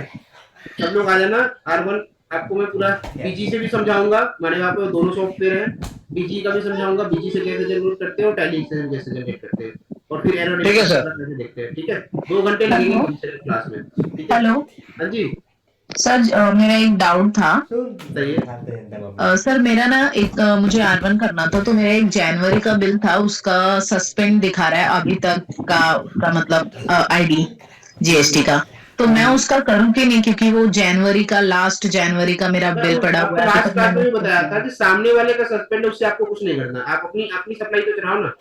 सब लोग आ जाना। R1 आपको मैं पूरा बीजी से भी समझाऊंगा, मैंने आपको दोनों सॉफ्टवेयर है, बीजी का भी समझाऊंगा, बीजी से कैसे जनरेट करते हैं और टैली से कैसे जनरेट करते हैं, और फिर एरर ठीक है सर, कैसे देखते हैं, ठीक है। 2 घंटे लगेंगे क्लास में, ठीक है। हेलो हाँ जी, सर, मेरा एक डाउट था। सही है। सर मेरा ना एक मुझे R1 करना था, तो मेरा एक जनवरी का बिल था, उसका सस्पेंड दिखा रहा है अभी तक का मतलब आईडी जीएसटी का, तो मैं उसका करूं कि नहीं, क्योंकि वो जनवरी का, लास्ट जनवरी का मेरा बिल पड़ा हुआ है। लास्ट क्लास में बताया था कि सामने वाले का सस्पेंड है, उससे आपको कुछ नहीं करना, आप अपनी अपनी सप्लाई तो चलाओ ना।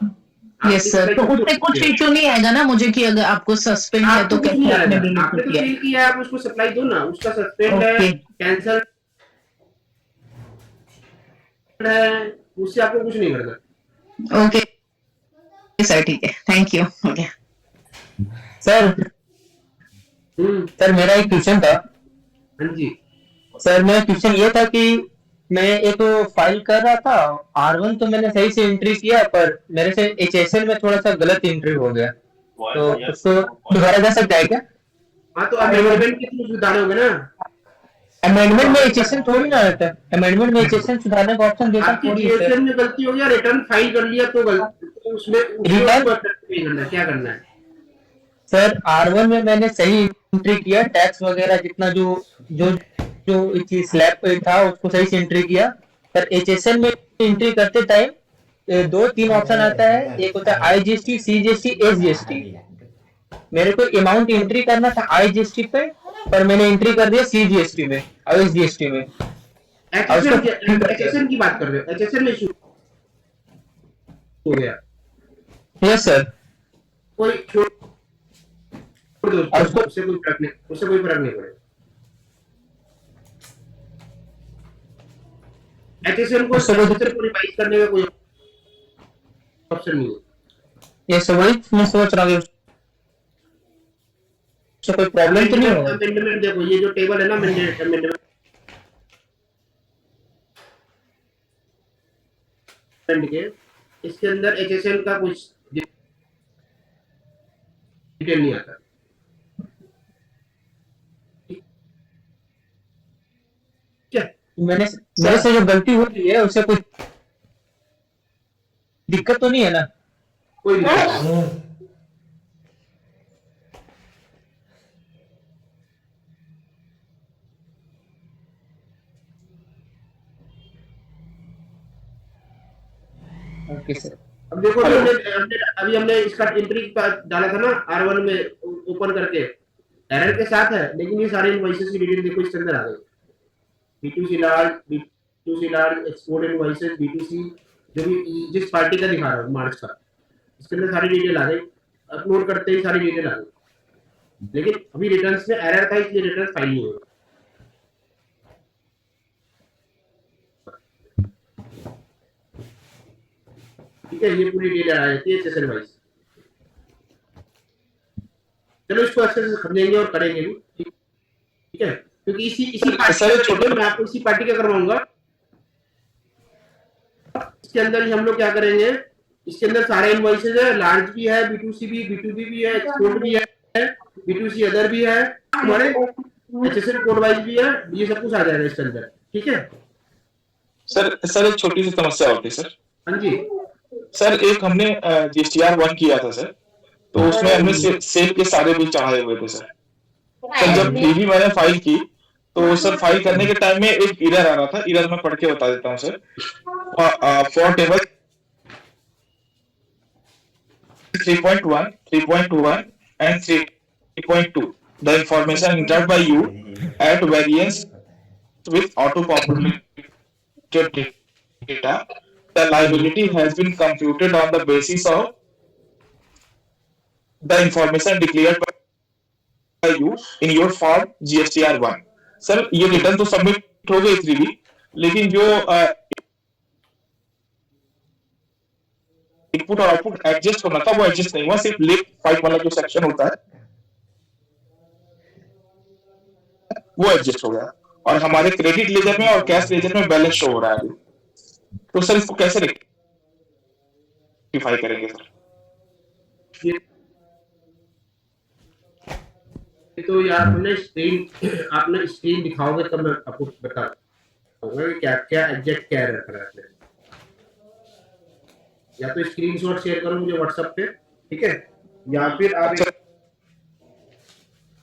यस सर, तो उससे कुछ इशू नहीं आएगा ना मुझे कि अगर आपको सस्पेंड है तो कैसे आपने बिल आपने तो फील किया है, आप उसको सप्लाई दो ना, उसका सस्पेंड है, कैंसल है, उससे आपको कुछ नहीं करना। ओके सर, ठीक है, thank you. Okay sir sir मेरा एक क्वेश्चन था। हाँ जी, सर मेरा क्वेश्चन ये था कि मैं एक फाइल कर रहा था R1, तो मैंने सही से एंट्री किया, पर मेरे से HSL में थोड़ा सा गलत एंट्री हो गया, तो उसको दोबारा जा सकता है क्या? हाँ तो अमेंडमेंट के थ्रू सुधारोगे ना। अमेंडमेंट में HSL थोड़ी ना रहता है, अमेंडमेंट में HSL सुधारने का ऑप्शन देता आपकी थोड़ी है। जीएसएल में गलती हो गया, रिटर्न फाइल कर लिया तो गलती, तो उसमें रिटर्न क्या करना है। सर R1 में मैंने सही एंट्री किया, टैक्स वगैरह जितना जो जो जो स्लैब पे था उसको सही से एंट्री किया, पर HSL में एंट्री करते टाइम दो तीन ऑप्शन आता है, एक होता है IGST, CGST, SGST। मेरे को अमाउंट एंट्री करना था IGST पे, पर मैंने एंट्री कर दिया CGST में और SGST में। HSN की बात कर रहे हो? HSN में इशू हो गया? Yes sir. कोई छोड़ दो और उसको उससे कोई फर्क नहीं, उससे कोई फर्क नहीं पड़ेगा। HSN को रिवाइज करने का कोई ऑप्शन नहीं है। यस सर, वही मैं सोच रहा हूँ उससे कोई प्रॉब्लम तो नहीं होगा। अमेंडमेंट देखो, ये जो टेबल है ना अमेंडमेंट के, इसके अंदर HSN का कुछ डिटेल नहीं आता। क्या मेरे से जो गलती हो रही है उससे कोई दिक्कत तो नहीं है ना? कोई दिक्कत नहीं। Okay sir. अब देखो, अभी हमने इसका एंट्री डाला था ना R1 में ओपन करके, एरर के साथ है, लेकिन ये सारे इनवॉइसेस की डिटेल देखो इसके अंदर आ गई। B2C large export invoices, B2C जो भी जिस पार्टी का दिखा रहा हूँ मार्च का, इसके अंदर सारी डिटेल आ गई। अपलोड करते ही सारी डिटेल आ गई, लेकिन अभी रिटर्न्स में एरर था, इसलिए रिटर्न फाइल नहीं हुआ। ठीक है, ये पूरी डिटेल आ जाती है HSN वाइज। चलो इसको अच्छे से समझेंगे और करेंगे भी, ठीक है, क्योंकि इसी पार्टी का मैं आपको इसी पार्टी का करवाऊंगा। इसके अंदर ही हम लोग क्या करेंगे, इसके अंदर सारे इनवॉइसेस है, लार्ज भी है, B2C भी, B2B भी है, एक्सपोर्ट भी है, B2C अदर भी है, हमारे HSN कोड वाइज भी है, ये सब कुछ आ जाएगा इसके अंदर। ठीक है सर एक छोटी सी समस्या होती है सर। हाँ जी सर एक हमने GSTR 1 किया था सर, तो उसमें हमने सेल के सारे बिल चढ़ाए हुए थे सर। सर जब भी मैंने फाइल की, तो सर फाइल करने के टाइम में एक एरर आ रहा था। एरर मैं पढ़ के बता देता हूँ sir. For table 3.1, 3.1 and 3.2, the information entered by you at variance with auto-populated data, the liability has been computed on the basis of the information declared by you in your form GSTR 1। Sir ये return तो submit हो गई थी भी, लेकिन जो input और output adjust होना था वो एडजस्ट नहीं हुआ। सिर्फ लेट फाइल वाला जो सेक्शन होता है वो एडजस्ट हो गया, और हमारे क्रेडिट लेजर में और कैश लेजर में बैलेंस शो हो रहा है अभी। तो सर इसको कैसे रेक्टिफाई करेंगे सर? तो यार आपने स्क्रीन दिखाओगे तब मैं आपको बताऊंगा कि क्या क्या एग्जैक्ट क्या एरर करा है। या तो स्क्रीनशॉट शेयर करो मुझे व्हाट्सएप पे, ठीक है, या फिर आप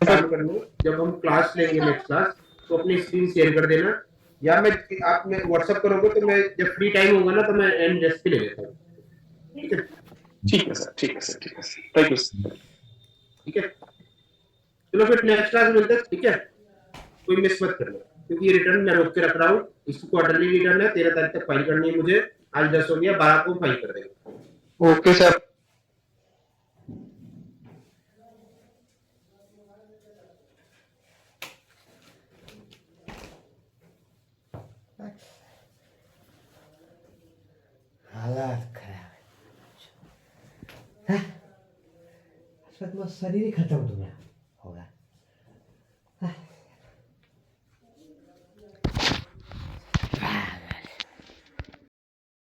काम कर लो, जब हम क्लास लेंगे नेक्स्ट क्लास तो अपनी स्क्रीन शेयर कर देना, या आप मैं व्हाट्सएप करोगे तो मैं जब फ्री टाइम होगा ना तो मैं एंड रेस्ट पे ले लेता हूँ। ठीक है सर, ठीक है सर, थैंक यू सर। ठीक है, चलो फिर नेक्स्ट क्लास में मिलते हैं। ठीक है, कोई मिस मत करना, क्योंकि ये रिटर्न मैं रोक के रख रहा हूँ। इसको क्वार्टरली रिटर्न है, 13 तारीख तक फाइल करनी है मुझे। आज 10 हो गया, 12 को फाइल कर देंगे। Okay sir. हालात खराब है। शरीर ही खत्म तुम्हारा होगा।